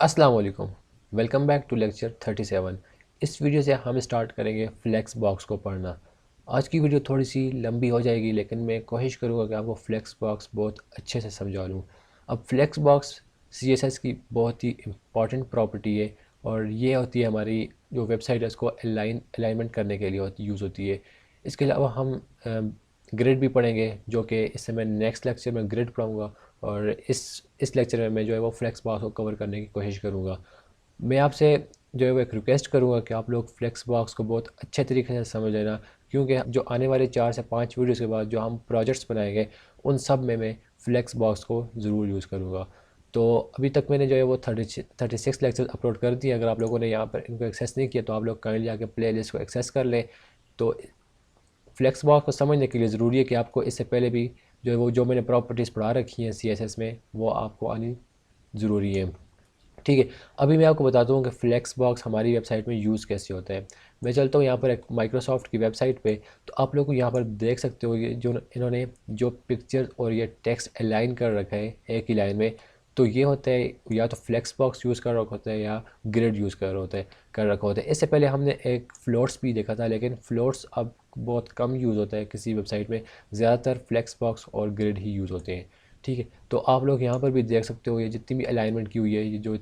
अस्सलाम वालेकुम। Welcome back to lecture 37। इस वीडियो से हम स्टार्ट करेंगे फ्लेक्स बॉक्स को पढ़ना। आज की वीडियो थोड़ी सी लंबी हो जाएगी, लेकिन मैं कोशिश करूँगा कि आपको फ्लेक्स बॉक्स बहुत अच्छे से समझा लूँ। अब फ्लेक्स बॉक्स सीएसएस की बहुत ही इम्पॉर्टेंट प्रॉपर्टी है, और ये होती है हमारी जो वेबसाइट है उसको अलाइनमेंट करने के लिए यूज़ होती है। इसके अलावा हम ग्रिड भी पढ़ेंगे, जो कि इससे मैं नेक्स्ट लेक्चर में ग्रिड पढ़ाऊँगा, और इस लेक्चर में मैं जो है वो फ्लेक्स बॉक्स को कवर करने की कोशिश करूँगा। मैं आपसे जो है वो एक रिक्वेस्ट करूँगा कि आप लोग फ्लेक्स बॉक्स को बहुत अच्छे तरीके से समझ लेना, क्योंकि जो आने वाले 4 से 5 वीडियोज़ के बाद जो हम प्रोजेक्ट्स बनाएंगे उन सब में मैं फ्लेक्स बॉक्स को ज़रूर यूज़ करूँगा। तो अभी तक मैंने जो है वो 36 लेक्चर अपलोड कर दिए। अगर आप लोगों ने यहाँ पर इनको एक्सेस नहीं किया तो आप लोग काइंडली आके प्ले लिस्ट को एक्सेस कर लें। तो फ्लेक्स बॉक्स को समझने के लिए ज़रूरी है कि आपको इससे पहले भी जो मैंने प्रॉपर्टीज़ पढ़ा रखी हैं सीएसएस में, वो आपको आनी ज़रूरी है। ठीक है, अभी मैं आपको बताता हूँ कि फ्लेक्स बॉक्स हमारी वेबसाइट में यूज़ कैसे होता है। मैं चलता हूँ यहाँ पर एक माइक्रोसॉफ्ट की वेबसाइट पे, तो आप लोग को यहाँ पर देख सकते हो ये जो इन्होंने जो पिक्चर और ये टेक्स्ट अलाइन कर रखा है एक ही लाइन में, तो ये होता है या तो फ्लेक्स बॉक्स यूज़ कर रखा होता है या ग्रिड यूज़ कर रखा होता है। इससे पहले हमने एक फ्लोट्स भी देखा था, लेकिन फ्लोट्स अब बहुत कम यूज़ होता है किसी वेबसाइट में। ज़्यादातर फ्लेक्स बॉक्स और ग्रिड ही यूज़ होते हैं। ठीक है, तो आप लोग यहाँ पर भी देख सकते हो ये जितनी भी अलाइनमेंट की हुई है, ये जो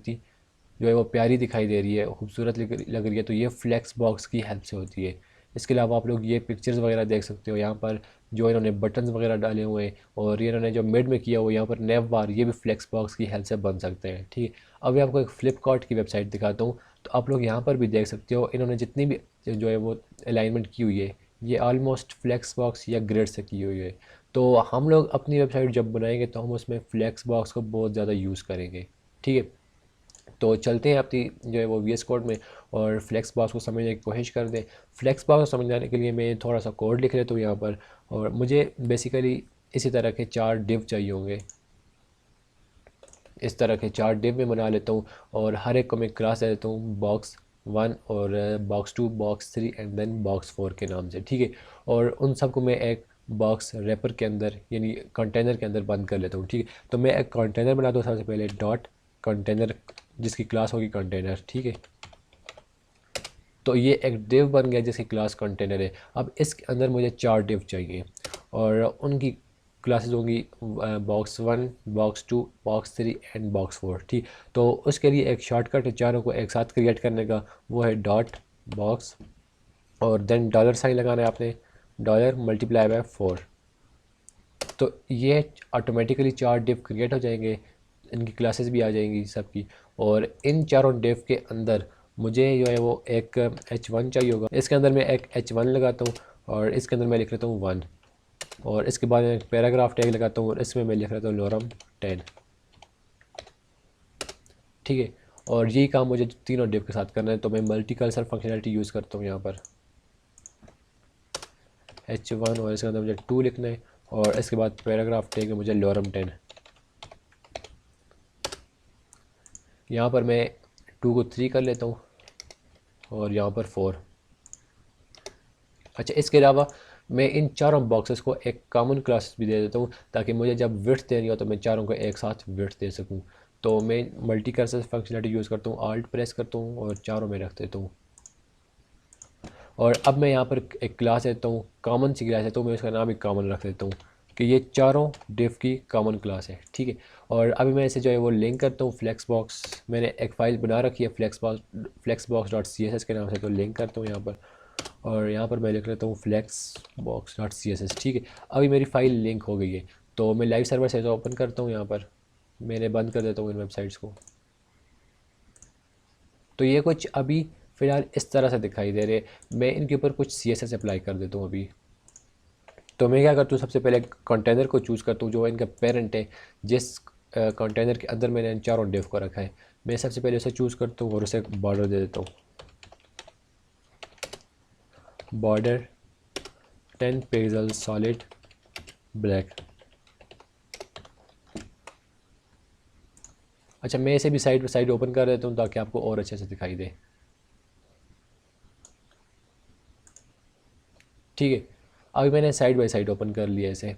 है वो प्यारी दिखाई दे रही है, खूबसूरत लग रही है, तो ये फ्लेक्स बॉक्स की हेल्प से होती है। इसके अलावा आप लोग ये पिक्चर्स वगैरह देख सकते हो यहाँ पर, जो इन्होंने बटन्स वगैरह डाले हुए हैं, और ये इन्होंने जो मिड में किया हुआ यहाँ पर नेव बार, ये भी फ्लेक्स बॉक्स की हेल्प से बन सकते हैं। ठीक है, अब मैं आपको एक फ्लिपकार्ट की वेबसाइट दिखाता हूँ, तो आप लोग यहाँ पर भी देख सकते हो इन्होंने जितनी भी जो है वो अलाइनमेंट की हुई है, ये ऑलमोस्ट फ्लेक्स बॉक्स या ग्रिड से की हुई है। तो हम लोग अपनी वेबसाइट जब बनाएंगे तो हम उसमें फ्लेक्स बॉक्स को बहुत ज़्यादा यूज़ करेंगे। ठीक है, तो चलते हैं अपनी जो है वो वीएस कोड में, और फ्लेक्स बॉक्स को समझने की कोशिश कर दें। फ्लेक्स बॉक्स को समझाने के लिए मैं थोड़ा सा कोड लिख लेता हूँ यहाँ पर, और मुझे बेसिकली इसी तरह के 4 डिव चाहिए होंगे। इस तरह के 4 डिव में बना लेता हूँ, और हर एक को मैं क्लास दे देता हूँ बॉक्स 1 और box 2, box 3 and then box 4 के नाम से। ठीक है, और उन सबको मैं एक बॉक्स रैपर के अंदर यानी कंटेनर के अंदर बंद कर लेता हूँ। ठीक है, तो मैं एक कंटेनर बनाता हूँ सबसे पहले, डॉट कंटेनर, जिसकी क्लास होगी कंटेनर। ठीक है, तो ये एक डिव बन गया जिसकी क्लास कंटेनर है। अब इसके अंदर मुझे 4 डिव चाहिए, और उनकी क्लासेस होंगी box 1, box 2, box 3 and box 4। ठीक, तो उसके लिए एक शॉर्टकट है चारों को एक साथ क्रिएट करने का, वो है डॉट बॉक्स और देन डॉलर साइन लगाना है आपने, डॉलर मल्टीप्लाई बाय 4। तो ये ऑटोमेटिकली 4 डिव क्रिएट हो जाएंगे, इनकी क्लासेस भी आ जाएंगी सबकी। और इन चारों डिव के अंदर मुझे जो है वो एक h1 चाहिए होगा। इसके अंदर मैं एक h1 लगाता हूँ, और इसके अंदर मैं लिख लेता हूँ 1, और इसके बाद मैं एक पैराग्राफ टैग लगाता हूँ, और इसमें मैं लिख लेता हूँ लॉरम 10। ठीक है, और यही काम मुझे तीनों डिव के साथ करना है, तो मैं मल्टी कर्सर फंक्शनलिटी यूज़ करता हूँ यहाँ पर h1, और इसके अंदर मुझे 2 लिखना है, और इसके बाद पैराग्राफ टैग में मुझे लॉरम 10। यहाँ पर मैं 2 को 3 कर लेता हूँ, और यहाँ पर 4। अच्छा, इसके अलावा मैं इन चारों बॉक्सेस को एक कॉमन क्लास भी दे देता हूँ, ताकि मुझे जब विड्थ देनी हो तो मैं चारों को एक साथ विड्थ दे सकूँ। तो मैं मल्टी कर्सर फंक्शनलिटी यूज़ करता हूँ, आल्ट प्रेस करता हूँ और चारों में रख देता हूँ। और अब मैं यहाँ पर एक क्लास देता हूँ, कॉमन सी क्लास है, तो मैं उसका नाम भी कॉमन रख देता हूँ कि ये चारों डिव की कॉमन क्लास है। ठीक है, और अभी मैं इसे जो है वो लिंक करता हूँ फ्लेक्स बॉक्स। मैंने एक फ़ाइल बना रखी है flex box dot C S S के नाम से, तो लिंक करता हूँ यहाँ पर, और यहाँ पर मैं लिख लेता हूँ flex box dot C S S. ठीक है, अभी मेरी फ़ाइल लिंक हो गई है, तो मैं लाइव सर्वर से तो ओपन करता हूँ यहाँ पर, मैंने बंद कर देता हूँ इन वेबसाइट्स को। तो ये कुछ अभी फ़िलहाल इस तरह से दिखाई दे रहे, मैं इनके ऊपर कुछ सी एस एस अप्लाई कर देता हूँ अभी। तो मैं क्या करता हूँ, सबसे पहले कंटेनर को चूज़ करता हूँ जो इनका पेरेंट है, जिस कंटेनर के अंदर मैंने इन चारों डिव को रखा है। मैं सबसे पहले उसे चूज़ करता हूँ और उसे बॉर्डर दे देता हूँ, बॉर्डर 10 पिक्सल सॉलिड ब्लैक। अच्छा, मैं इसे भी साइड बाई साइड ओपन कर देता हूँ ताकि आपको और अच्छे से दिखाई दे। ठीक है, अभी मैंने साइड बाई साइड ओपन कर लिया इसे,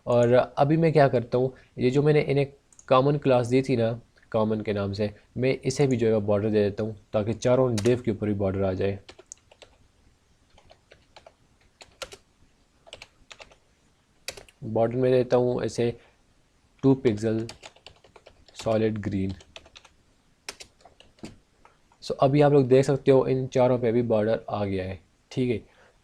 और अभी मैं क्या करता हूँ, ये जो मैंने इन्हें कॉमन क्लास दी थी ना, कॉमन के नाम से। मैं इसे भी जो है बॉर्डर दे देता हूँ ताकि चारों डिव के ऊपर भी बॉर्डर आ जाए। बॉर्डर में देता हूँ ऐसे 2 पिक्सल सॉलिड ग्रीन। सो अभी आप लोग देख सकते हो इन चारों पे भी बॉर्डर आ गया है। ठीक है,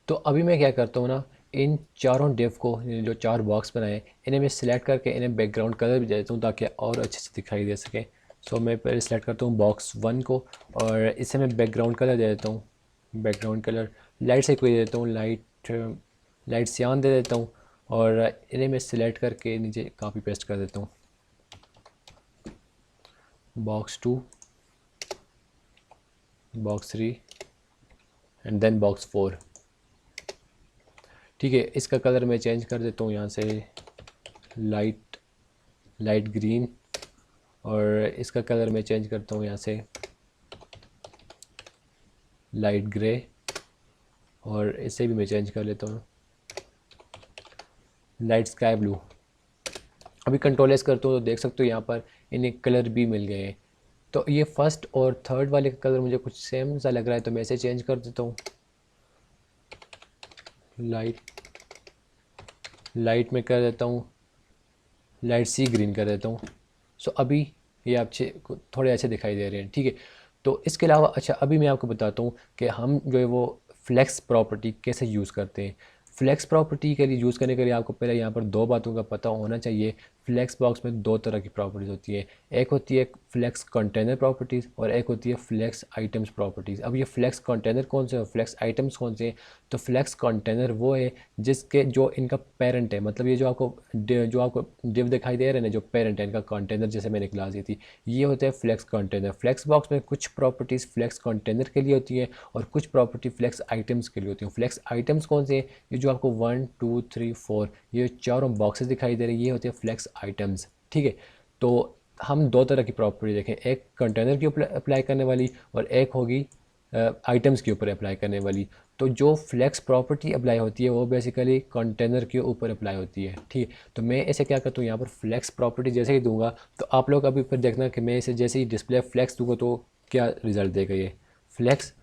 तो अभी मैं क्या करता हूँ ना, इन चारों डिव को, जो 4 बॉक्स बनाए, इन्हें मैं सिलेक्ट करके इन्हें बैकग्राउंड कलर भी दे देता हूँ ताकि और अच्छे से दिखाई दे सके। सो मैं पहले सेलेक्ट करता हूँ बॉक्स 1 को और इसे मैं बैकग्राउंड कलर दे देता हूँ। बैकग्राउंड कलर लाइट से कोई दे देता हूँ, लाइट सियान दे देता हूँ और इन्हें मैं सिलेक्ट करके नीचे कॉपी पेस्ट कर देता हूँ। Box 2, box 3 and then box 4। ठीक है, इसका कलर मैं चेंज कर देता हूँ यहाँ से लाइट ग्रीन और इसका कलर मैं चेंज करता हूँ यहाँ से लाइट ग्रे और इसे भी मैं चेंज कर लेता हूँ लाइट स्काई ब्लू। अभी कंट्रोल एस करता हूँ तो देख सकते हो यहाँ पर इन्हें कलर भी मिल गए हैं। तो ये फर्स्ट और थर्ड वाले का कलर मुझे कुछ सेम सा लग रहा है तो मैं इसे चेंज कर देता हूँ। लाइट में कर देता हूँ लाइट सी ग्रीन कर देता हूँ। सो अभी ये अच्छे थोड़े अच्छे दिखाई दे रहे हैं। ठीक है, तो इसके अलावा अच्छा अभी मैं आपको बताता हूँ कि हम जो है वो फ्लेक्स प्रॉपर्टी कैसे यूज़ करते हैं। फ्लेक्स प्रॉपर्टी के लिए यूज़ करने के लिए आपको पहले यहाँ पर 2 बातों का पता होना चाहिए। फ्लेक्स बॉक्स में 2 तरह की प्रॉपर्टीज़ होती है, एक होती है फ्लेक्स कंटेनर प्रॉपर्टीज़ और एक होती है फ्लेक्स आइटम्स प्रॉपर्टीज़। अब ये फ्लेक्स कंटेनर कौन से और फ्लेक्स आइटम्स कौन से हैं? तो फ्लेक्स कंटेनर वो है जिसके जो इनका पेरेंट है, मतलब ये जो आपको डिव दिखाई दे रहे हैं ना, जो पेरेंट है इनका कंटेनर, जैसे मैंने क्लास दी थी, ये होता है फ्लेक्स कंटेनर। फ्लेक्स बॉक्स में कुछ प्रॉपर्टीज़ फ्लेक्स कंटेनर के लिए होती हैं और कुछ प्रॉपर्टी फ्लेक्स आइटम्स के लिए होती हैं। फ्लेक्स आइटम्स कौन से हैं? ये जो आपको 1 2 3 4 ये चारों बॉक्सेस दिखाई दे रहे हैं, ये होते हैं फ्लेक्स आइटम्स। ठीक है, तो हम 2 तरह की प्रॉपर्टी देखें, एक कंटेनर के ऊपर अप्लाई करने वाली और एक होगी आइटम्स के ऊपर अप्लाई करने वाली। तो जो फ्लेक्स प्रॉपर्टी अप्लाई होती है वो बेसिकली कंटेनर के ऊपर अप्लाई होती है। ठीक है, तो मैं ऐसे क्या करता हूँ, यहाँ पर फ्लेक्स प्रॉपर्टी जैसे ही दूंगा तो आप लोग अभी फिर देखना कि मैं इसे जैसे ही डिस्प्ले फ्लेक्स दूंगा तो क्या रिज़ल्ट देगा ये फ्लेक्स।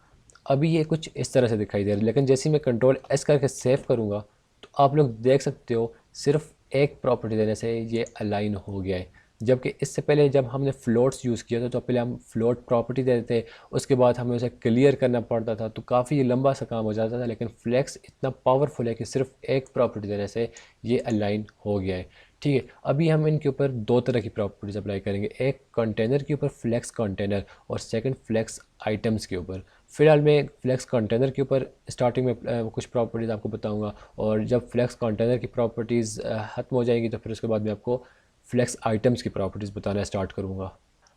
अभी ये कुछ इस तरह से दिखाई दे रहा है, लेकिन जैसे ही मैं कंट्रोल एस करके सेव करूँगा तो आप लोग देख सकते हो सिर्फ एक प्रॉपर्टी देने से ये अलाइन हो गया है। जबकि इससे पहले जब हमने फ्लोट्स यूज़ किया था तो पहले हम फ्लोट प्रॉपर्टी देते थे, उसके बाद हमें उसे क्लियर करना पड़ता था तो काफ़ी लंबा सा काम हो जाता था। लेकिन फ्लेक्स इतना पावरफुल है कि सिर्फ एक प्रॉपर्टी देने से ये अलाइन हो गया है। ठीक है, अभी हम इनके ऊपर 2 तरह की प्रॉपर्टीज अप्लाई करेंगे, एक कंटेनर के ऊपर फ्लेक्स कंटेनर और सेकंड फ्लेक्स आइटम्स के ऊपर। फिलहाल मैं फ्लेक्स कंटेनर के ऊपर स्टार्टिंग में कुछ प्रॉपर्टीज़ आपको बताऊंगा और जब फ्लेक्स कंटेनर की प्रॉपर्टीज़ ख़त्म हो जाएंगी तो फिर उसके बाद मैं आपको फ्लेक्स आइटम्स की प्रॉपर्टीज़ बताना स्टार्ट करूँगा।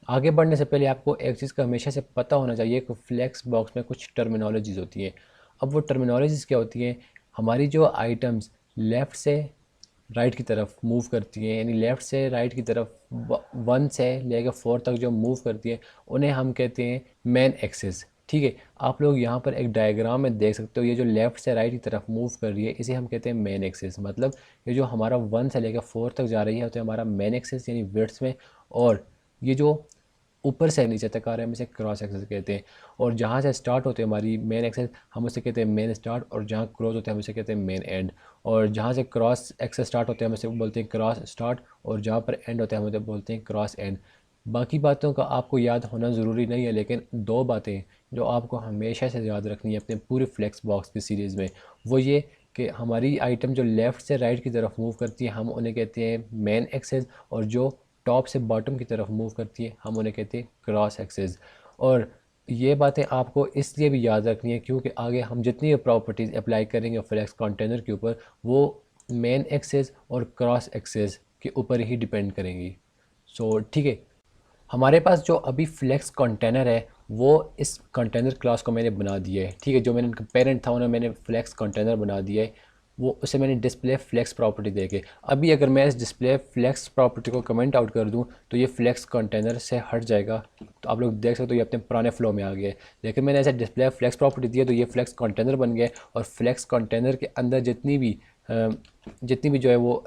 आगे बढ़ने से पहले आपको एक चीज़ का हमेशा से पता होना चाहिए कि फ्लेक्स बॉक्स में कुछ टर्मिनोलॉजीज़ होती हैं। अब वो टर्मिनोलॉजीज़ क्या होती हैं? हमारी जो आइटम्स लेफ़्ट से राइट की तरफ मूव करती हैं, यानी लेफ़्ट से राइट की तरफ 1 से लेकर 4 तक जो मूव करती हैं उन्हें हम कहते हैं मेन एक्सिस। ठीक है, आप लोग यहाँ पर एक डायग्राम में देख सकते हो, ये जो लेफ़्ट से राइट की तरफ मूव कर रही है इसे हम कहते हैं मेन एक्सिस। मतलब ये जो हमारा 1 से लेकर 4 तक जा रही है तो हमारा मेन एक्सिस यानी विड्थ में, और ये जो ऊपर से नीचे तक आ रहे हैं हम इसे क्रॉस एक्सेस कहते हैं। और जहाँ से स्टार्ट होते हैं हमारी मेन एक्सेस हम उसे कहते हैं मेन स्टार्ट, और जहाँ क्रॉस होते हैं हम उसे कहते हैं मेन एंड। और जहाँ से क्रॉस एक्सेस स्टार्ट होते हैं हम उसे बोलते हैं क्रॉस स्टार्ट, और जहाँ पर एंड होते हैं हम उसे बोलते हैं क्रॉस एंड। बाकी बातों का आपको याद होना ज़रूरी नहीं है, लेकिन 2 बातें जो आपको हमेशा से याद रखनी है अपने पूरे फ्लेक्स बॉक्स की सीरीज़ में, वो ये कि हमारी आइटम जो लेफ़्ट से राइट की तरफ मूव करती है हम उन्हें कहते हैं मेन एक्सेस, और जो टॉप से बॉटम की तरफ मूव करती है हम उन्हें कहते हैं क्रॉस एक्सेस। और ये बातें आपको इसलिए भी याद रखनी है क्योंकि आगे हम जितनी प्रॉपर्टीज़ अप्लाई करेंगे फ्लेक्स कंटेनर के ऊपर वो मेन एक्सेस और क्रॉस एक्सेस के ऊपर ही डिपेंड करेंगी। सो ठीक है, हमारे पास जो अभी फ्लेक्स कंटेनर है वो इस कंटेनर क्लास को मैंने बना दिया है। ठीक है, जो मैंने उनका पेरेंट था उन्हें मैंने फ्लेक्स कंटेनर बना दिया है, वो उसे मैंने डिस्प्ले फ्लेक्स प्रॉपर्टी दे के। अभी अगर मैं इस डिस्प्ले फ्लेक्स प्रॉपर्टी को कमेंट आउट कर दूं तो ये फ्लेक्स कंटेनर से हट जाएगा, तो आप लोग देख सकते हो ये अपने पुराने फ्लो में आ गया है। लेकिन मैंने ऐसे डिस्प्ले फ्लेक्स प्रॉपर्टी दी है तो ये फ्लेक्स कंटेनर बन गया, और फ्लेक्स कंटेनर के अंदर जितनी भी जो है वो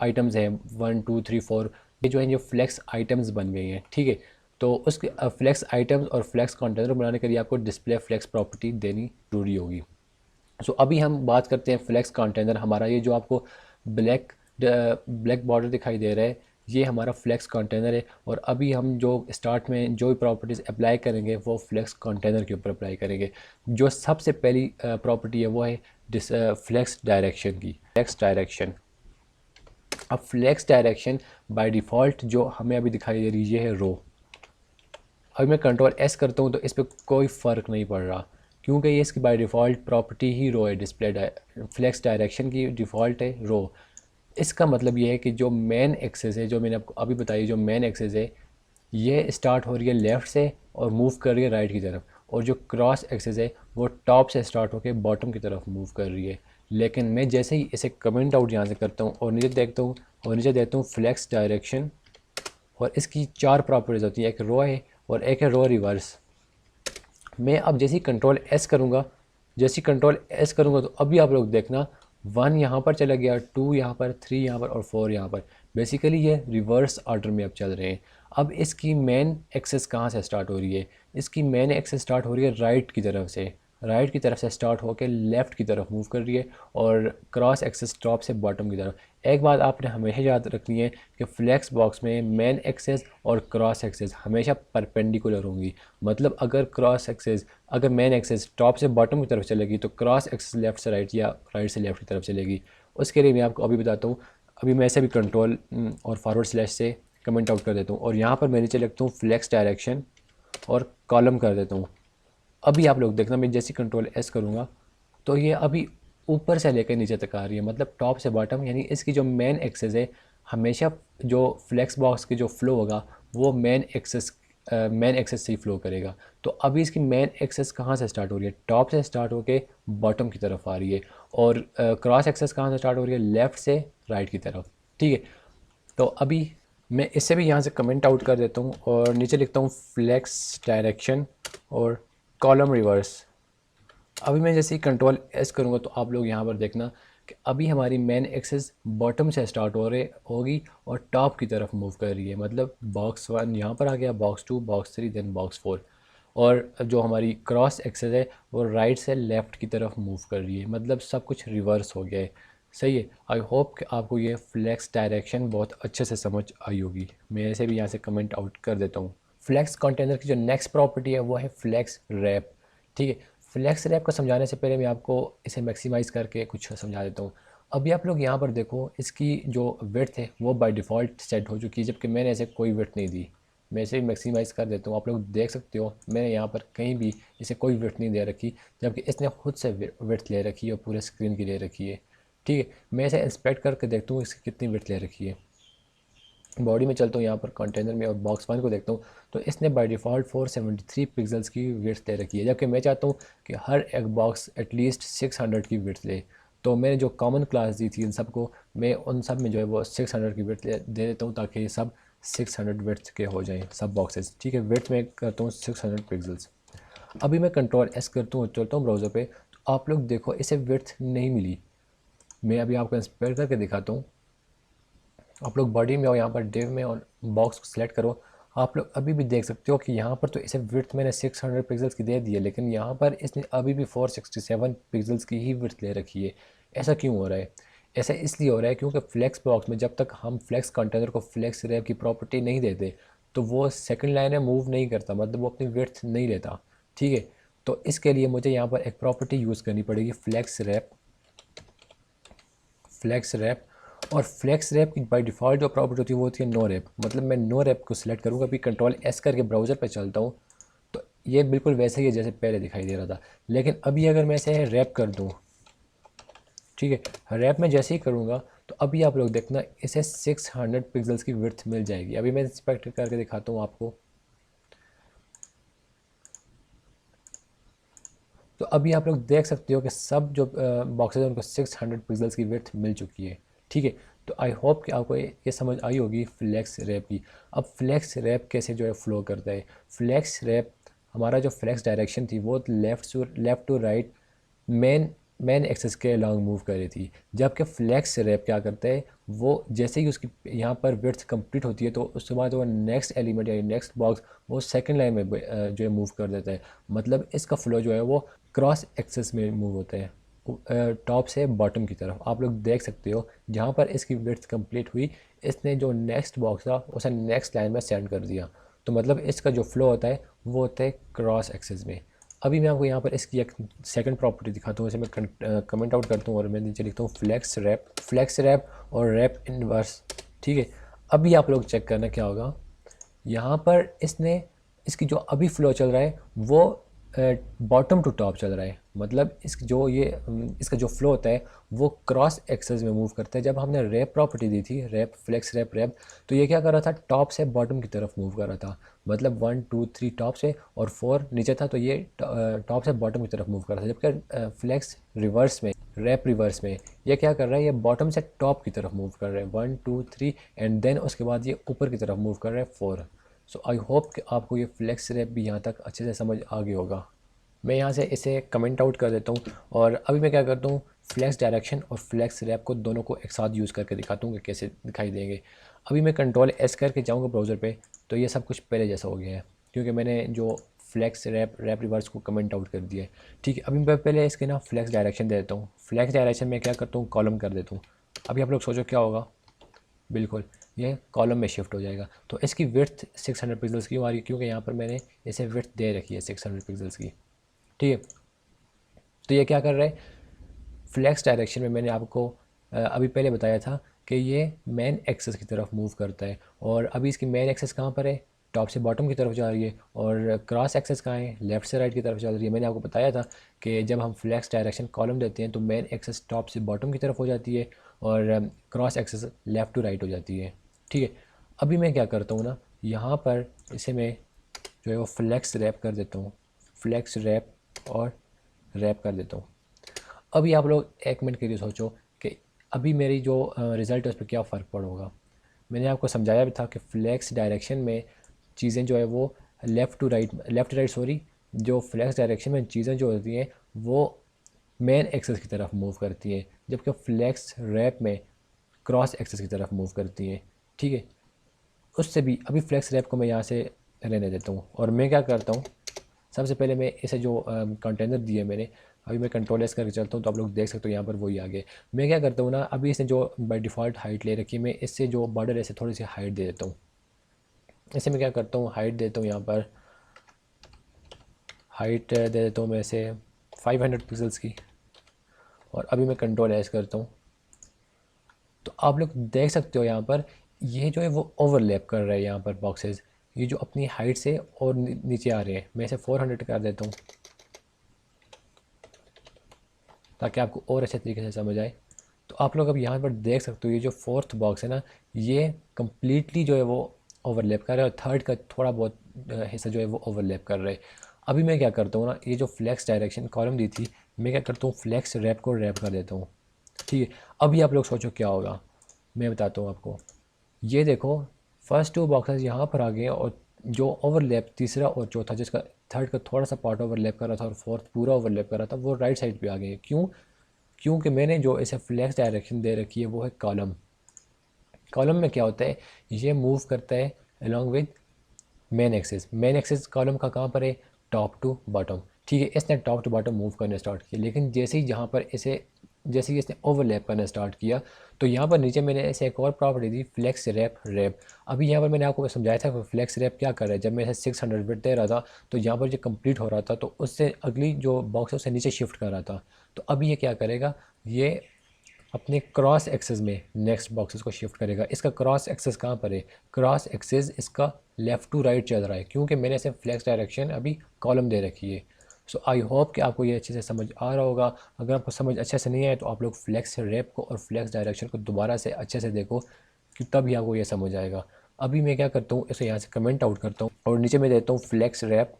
आइटम्स हैं 1 2 3 4 ये जो है ये फ्लेक्स आइटम्स बन गई हैं। ठीक है, तो उसके फ्लेक्स आइटम्स और फ्लेक्स कंटेनर बनाने के लिए आपको डिस्प्ले फ्लेक्स प्रॉपर्टी देनी ज़रूरी होगी। सो अभी हम बात करते हैं फ्लेक्स कंटेनर। हमारा ये जो आपको ब्लैक ब्लैक बॉर्डर दिखाई दे रहा है, ये हमारा फ्लेक्स कंटेनर है। और अभी हम जो स्टार्ट में जो भी प्रॉपर्टीज़ अप्लाई करेंगे वो फ्लेक्स कंटेनर के ऊपर अप्लाई करेंगे। जो सबसे पहली प्रॉपर्टी है वो है फ्लेक्स डायरेक्शन की। फ्लेक्स डायरेक्शन, अब फ्लेक्स डायरेक्शन बाय डिफ़ॉल्ट जो हमें अभी दिखाई दे रही है रो, अभी मैं कंट्रोल एस करता हूँ तो इस पर कोई फ़र्क नहीं पड़ रहा, क्योंकि ये इसकी बाय डिफ़ॉल्ट प्रॉपर्टी ही रो है। डिस्प्ले फ्लेक्स डायरेक्शन की डिफ़ॉल्ट है रो। इसका मतलब ये है कि जो मेन एक्सेस है, जो मैंने आपको अभी बताई, जो मेन एक्सेस है ये स्टार्ट हो रही है लेफ़्ट से और मूव कर रही है राइट की तरफ, और जो क्रॉस एक्सेस है वो टॉप से स्टार्ट होकर बॉटम की तरफ मूव कर रही है। लेकिन मैं जैसे ही इसे कमेंट आउट यहाँ से करता हूँ और नीचे देखता हूँ और नीचे देता हूँ फ्लेक्स डायरेक्शन, और इसकी 4 प्रॉपर्टीज़ होती है, एक रो है और एक है रो रिवर्स। मैं अब जैसे ही कंट्रोल एस करूँगा, जैसे ही कंट्रोल एस करूँगा तो अभी आप लोग देखना 1 यहाँ पर चला गया, 2 यहाँ पर, 3 यहाँ पर और 4 यहाँ पर। बेसिकली ये रिवर्स ऑर्डर में अब चल रहे हैं। अब इसकी मेन एक्सेस कहाँ से स्टार्ट हो रही है? इसकी मेन एक्सेस स्टार्ट हो रही है राइट की तरफ से। राइट की तरफ से स्टार्ट होकर लेफ़्ट की तरफ मूव कर रही है और क्रॉस एक्सेस टॉप से बॉटम की तरफ। एक बात आपने हमेशा याद रखनी है कि फ्लेक्स बॉक्स में मेन एक्सेस और क्रॉस एक्सेस हमेशा परपेंडिकुलर होंगी। मतलब अगर क्रॉस एक्सेस, अगर मेन एक्सेस टॉप से बॉटम की तरफ चलेगी तो क्रॉस एक्सेस लेफ़्ट से राइट या राइट से लेफ़्ट की तरफ चलेगी। उसके लिए मैं आपको अभी बताता हूँ। अभी मैं ऐसे भी कंट्रोल और फॉरवर्ड स्लैश से कमेंट आउट कर देता हूँ और यहाँ पर मैं नीचे लिखता हूँ फ्लेक्स डायरेक्शन और कॉलम कर देता हूँ। अभी आप लोग देखना, मैं जैसे कंट्रोल एस करूँगा तो ये अभी ऊपर से लेकर नीचे तक आ रही है, मतलब टॉप से बॉटम। यानी इसकी जो मेन एक्सेस है, हमेशा जो फ्लेक्स बॉक्स की जो फ्लो होगा वो मेन एक्सेस से ही फ्लो करेगा। तो अभी इसकी मेन एक्सेस कहाँ से स्टार्ट हो रही है? टॉप से स्टार्ट होकर बॉटम की तरफ आ रही है। और क्रॉस एक्सेस कहाँ से स्टार्ट हो रही है? लेफ़्ट से राइट की तरफ। ठीक है, तो अभी मैं इससे भी यहाँ से कमेंट आउट कर देता हूँ और नीचे लिखता हूँ फ्लेक्स डायरेक्शन और कॉलम रिवर्स। अभी मैं जैसे ही कंट्रोल एस करूँगा तो आप लोग यहाँ पर देखना कि अभी हमारी मेन एक्सेस बॉटम से स्टार्ट हो रही होगी और टॉप की तरफ मूव कर रही है। मतलब बॉक्स 1 यहाँ पर आ गया, बॉक्स 2, बॉक्स 3, देन बॉक्स 4। और जो हमारी क्रॉस एक्सेस है वो राइट से लेफ़्ट की तरफ मूव कर रही है। मतलब सब कुछ रिवर्स हो गया है। सही है। आई होप कि आपको ये फ्लेक्स डायरेक्शन बहुत अच्छे से समझ आई होगी। मैं ऐसे भी यहाँ से कमेंट आउट कर देता हूँ। फ्लेक्स कंटेनर की जो नेक्स्ट प्रॉपर्टी है वो है फ्लेक्स रैप। ठीक है, फ्लेक्स रैप को समझाने से पहले मैं आपको इसे मैक्सिमाइज़ करके कुछ समझा देता हूँ। अभी आप लोग यहाँ पर देखो, इसकी जो विड्थ है वो बाय डिफ़ॉल्ट सेट हो चुकी है, जबकि मैंने ऐसे कोई विड्थ नहीं दी। मैं इसे मैक्सिमाइज़ कर देता हूँ, आप लोग देख सकते हो मैंने यहाँ पर कहीं भी इसे कोई विड्थ नहीं दे रखी, जबकि इसने खुद से विड्थ ले रखी है और पूरे स्क्रीन की ले रखी है। ठीक है, मैं इसे इंस्पेक्ट करके देखता हूँ इसकी कितनी विड्थ ले रखी है। बॉडी में चलता हूँ यहाँ पर कंटेनर में और बॉक्स 1 को देखता हूँ तो इसने बाय डिफ़ॉल्ट 473 पिक्सल्स की विड्थ ले रखी है, जबकि मैं चाहता हूँ कि हर एक बॉक्स एटलीस्ट 600 की विड्थ ले। तो मैंने जो कॉमन क्लास दी थी इन सबको, मैं उन सब में जो है वो 600 की विड्थ दे देता हूँ ताकि ये सब 600 विड्थ के हो जाएँ सब बॉक्सेस। ठीक है, विड्थ में करता हूँ 600 पिक्सल्स। अभी मैं कंट्रोल एस करता हूँ, चलता हूँ ब्राउज़र पे, तो आप लोग देखो इसे विड्थ नहीं मिली। मैं अभी आपको इंस्पेक्ट करके दिखाता हूँ। आप लोग बॉडी में हो, यहाँ पर डिव में और बॉक्स को सिलेक्ट करो। आप लोग अभी भी देख सकते हो कि यहाँ पर तो इसे विड्थ मैंने 600 पिक्सल्स की दे दी है, लेकिन यहाँ पर इसने अभी भी 467 पिक्सल्स की ही विड्थ ले रखी है। ऐसा क्यों हो रहा है? ऐसा इसलिए हो रहा है क्योंकि फ्लेक्स बॉक्स में जब तक हम फ्लेक्स कंटेनर को फ्लेक्स रैप की प्रॉपर्टी नहीं देते तो वो सेकंड लाइन में मूव नहीं करता, मतलब वो अपनी विड्थ नहीं लेता। ठीक है, तो इसके लिए मुझे यहाँ पर एक प्रॉपर्टी यूज़ करनी पड़ेगी, फ्लेक्स रैप। फ्लेक्स रैप और फ्लेक्स रैप की बाय डिफ़ॉल्ट जो प्रॉपर्टी होती है वो होती है नो रैप। मतलब मैं नो रैप को सिलेक्ट करूँगा, अभी कंट्रोल एस करके ब्राउज़र पे चलता हूँ तो ये बिल्कुल वैसे ही है जैसे पहले दिखाई दे रहा था। लेकिन अभी अगर मैं इसे रैप कर दूँ, ठीक है, रैप में जैसे ही करूँगा तो अभी आप लोग देखना इसे 600 पिक्सल्स की विड्थ मिल जाएगी। अभी मैं इंस्पेक्ट करके दिखाता हूँ आपको। तो अभी आप लोग देख सकते हो कि सब जो बॉक्सेज हैं उनको 600 पिक्सल्स की विड्थ मिल चुकी है। ठीक है, तो आई होप कि आपको ये समझ आई होगी फ्लेक्स रैप की। अब फ्लेक्स रैप कैसे जो है फ्लो करता है? फ्लेक्स रैप, हमारा जो फ्लेक्स डायरेक्शन थी वो left to right main main axis के अलॉन्ग मूव कर रही थी, जबकि फ्लेक्स रैप क्या करता है, वो जैसे ही उसकी यहाँ पर विड्थ कंप्लीट होती है तो उसके बाद वो नेक्स्ट एलिमेंट या नेक्स्ट बॉक्स वो सेकंड लाइन में जो है मूव कर देता है। मतलब इसका फ्लो जो है वो क्रॉस एक्सेस में मूव होता है, टॉप से बॉटम की तरफ। आप लोग देख सकते हो जहाँ पर इसकी विड्थ कंप्लीट हुई, इसने जो नेक्स्ट बॉक्स था उसे नेक्स्ट लाइन में सेंड कर दिया। तो मतलब इसका जो फ्लो होता है वो होता है क्रॉस एक्सेस में। अभी मैं आपको यहाँ पर इसकी एक सेकंड प्रॉपर्टी दिखाता हूँ, इसे मैं कमेंट आउट करता हूँ और मैं नीचे लिखता हूँ फ्लेक्स रैप और रैप इनवर्स। ठीक है, अभी आप लोग चेक करना क्या होगा, यहाँ पर इसने इसकी जो अभी फ्लो चल रहा है वो बॉटम टू टॉप चल रहा है। मतलब इसका जो फ्लो होता है वो क्रॉस एक्सेस में मूव करता है। जब हमने रैप प्रॉपर्टी दी थी, रैप फ्लेक्स रैप, तो ये क्या कर रहा था, टॉप से बॉटम की तरफ मूव कर रहा था। मतलब 1 2 3 टॉप से और 4 नीचे था, तो ये टॉप से बॉटम की तरफ मूव कर रहा था। जबकि फ्लेक्स रिवर्स में, रैप रिवर्स में ये क्या कर रहा है, ये बॉटम से टॉप की तरफ मूव कर रहा है 1 2 3 एंड देन उसके बाद ये ऊपर की तरफ मूव कर रहा है 4। सो आई होप कि आपको ये फ्लेक्स रैप भी यहाँ तक अच्छे से समझ आ गया होगा। मैं यहाँ से इसे कमेंट आउट कर देता हूँ और अभी मैं क्या करता हूँ, फ्लेक्स डायरेक्शन और फ्लेक्स रैप को दोनों को एक साथ यूज़ करके दिखाता हूँ कि कैसे दिखाई देंगे। अभी मैं कंट्रोल एस करके जाऊँगा ब्राउज़र पे, तो ये सब कुछ पहले जैसा हो गया है क्योंकि मैंने जो फ्लेक्स रैप रिवर्स को कमेंट आउट कर दिया है। ठीक है, अभी मैं पहले इसके ना फ्लेक्स डायरेक्शन दे देता हूँ। फ्लेक्स डायरेक्शन में क्या करता हूँ, कॉलम कर देता हूँ। अभी आप लोग सोचो क्या होगा, बिल्कुल ये कॉलम में शिफ्ट हो जाएगा। तो इसकी विड्थ 600 पिक्सल्स की आ रही है क्योंकि यहाँ पर मैंने इसे विड्थ दे रखी है 600 पिक्सल्स की। ठीक है, तो ये क्या कर रहा है, फ्लेक्स डायरेक्शन में मैंने आपको अभी पहले बताया था कि ये मेन एक्सेस की तरफ मूव करता है। और अभी इसकी मेन एक्सेस कहाँ पर है, टॉप से बॉटम की तरफ जा रही है। और क्रॉस एक्सेस कहाँ है, लेफ़्ट से राइट की तरफ चल रही है। मैंने आपको बताया था कि जब हम फ्लेक्स डायरेक्शन कॉलम देते हैं तो मेन एक्सेस टॉप से बॉटम की तरफ हो जाती है और cross axis left to right हो जाती है। ठीक है, अभी मैं क्या करता हूँ ना, यहाँ पर इसे मैं जो है वो फ्लेक्स रैप कर देता हूँ, फ्लेक्स रैप और रैप कर देता हूँ। अभी आप लोग एक मिनट के लिए सोचो कि अभी मेरी जो रिज़ल्ट है उस पर क्या फ़र्क पड़ेगा। मैंने आपको समझाया भी था कि फ्लेक्स डायरेक्शन में चीज़ें जो है वो लेफ़्ट राइट सॉरी, जो फ्लेक्स डायरेक्शन में चीज़ें जो होती हैं वो मेन एक्सेस की तरफ मूव करती हैं, जबकि फ्लेक्स रैप में क्रॉस एक्सेस की तरफ मूव करती हैं। ठीक है, उससे भी अभी फ्लेक्स रैप को मैं यहाँ से रहने देता हूँ और मैं क्या करता हूँ, सबसे पहले मैं इसे जो कंटेनर दिए मैंने, अभी मैं कंट्रोल एस करके चलता हूँ तो आप लोग देख सकते हो यहाँ पर वही आ गए। मैं क्या करता हूँ ना, अभी इसने जो बाय डिफ़ॉल्ट हाइट ले रखी है, मैं इससे जो बॉर्डर है इसे थोड़ी सी हाइट दे देता हूँ। इसे मैं क्या करता हूँ, हाइट देता हूँ, यहाँ पर हाइट दे देता हूँ मैं इसे 500 पिक्सल्स की। और अभी मैं कंट्रोल एस करता हूँ तो आप लोग देख सकते हो यहाँ पर ये जो है वो ओवरलैप कर रहा है। यहाँ पर बॉक्सेस ये जो अपनी हाइट से और नीचे आ रहे हैं, मैं इसे 400 कर देता हूँ ताकि आपको और अच्छे तरीके से समझ आए। तो आप लोग अब यहाँ पर देख सकते हो ये जो फोर्थ बॉक्स है ना, ये कम्प्लीटली जो है वो ओवरलैप कर रहा है और थर्ड का थोड़ा बहुत हिस्सा जो है वो ओवरलैप कर रहा है। अभी मैं क्या करता हूँ ना, ये जो फ्लेक्स डायरेक्शन कॉलम दी थी, मैं क्या करता हूँ, फ्लेक्स रैप को रैप कर देता हूँ। ठीक है, अभी आप लोग सोचो क्या होगा, मैं बताता हूँ आपको। ये देखो, फर्स्ट 2 बॉक्सेस यहाँ पर आ गए और जो ओवरलैप तीसरा और चौथा, जिसका थर्ड का थोड़ा सा पार्ट ओवरलैप कर रहा था और फोर्थ पूरा ओवरलैप कर रहा था, वो राइट साइड पे आ गए। क्यों, क्योंकि मैंने जो इसे फ्लेक्स डायरेक्शन दे रखी है वो है कॉलम। कॉलम में क्या होता है, ये मूव करता है along with main axis column का कहाँ पर है, टॉप टू बॉटम। ठीक है, इसने टॉप टू बॉटम मूव करना स्टार्ट किया, लेकिन जैसे ही जहाँ पर इसे जैसे ही इसने ओवरलैप करना स्टार्ट किया तो यहाँ पर नीचे मैंने ऐसे एक और प्रॉपर्टी दी, फ्लेक्स रैप। अभी यहाँ पर मैंने आपको समझाया था कि फ्लेक्स रैप क्या कर रहा है। जब मैं इसे 600 बिट दे रहा था तो यहाँ पर जो कंप्लीट हो रहा था तो उससे अगली जो बॉक्स है उससे नीचे शिफ्ट कर रहा था। तो अभी ये क्या करेगा, ये अपने क्रॉस एक्सेस में नेक्स्ट बॉक्सेस को शिफ्ट करेगा। इसका क्रॉस एक्सेस कहाँ पर है, क्रॉस एक्सेस इसका लेफ़्ट टू राइट चल रहा है क्योंकि मैंने इसे फ्लेक्स डायरेक्शन अभी कॉलम दे रखी है। सो आई होप कि आपको ये अच्छे से समझ आ रहा होगा। अगर आपको समझ अच्छे से नहीं आए तो आप लोग फ्लेक्स रैप को और फ्लेक्स डायरेक्शन को दोबारा से अच्छे से देखो कि तभी आपको ये समझ आएगा। अभी मैं क्या करता हूँ, इसे यहाँ से कमेंट आउट करता हूँ और नीचे मैं देता हूँ फ्लेक्स रैप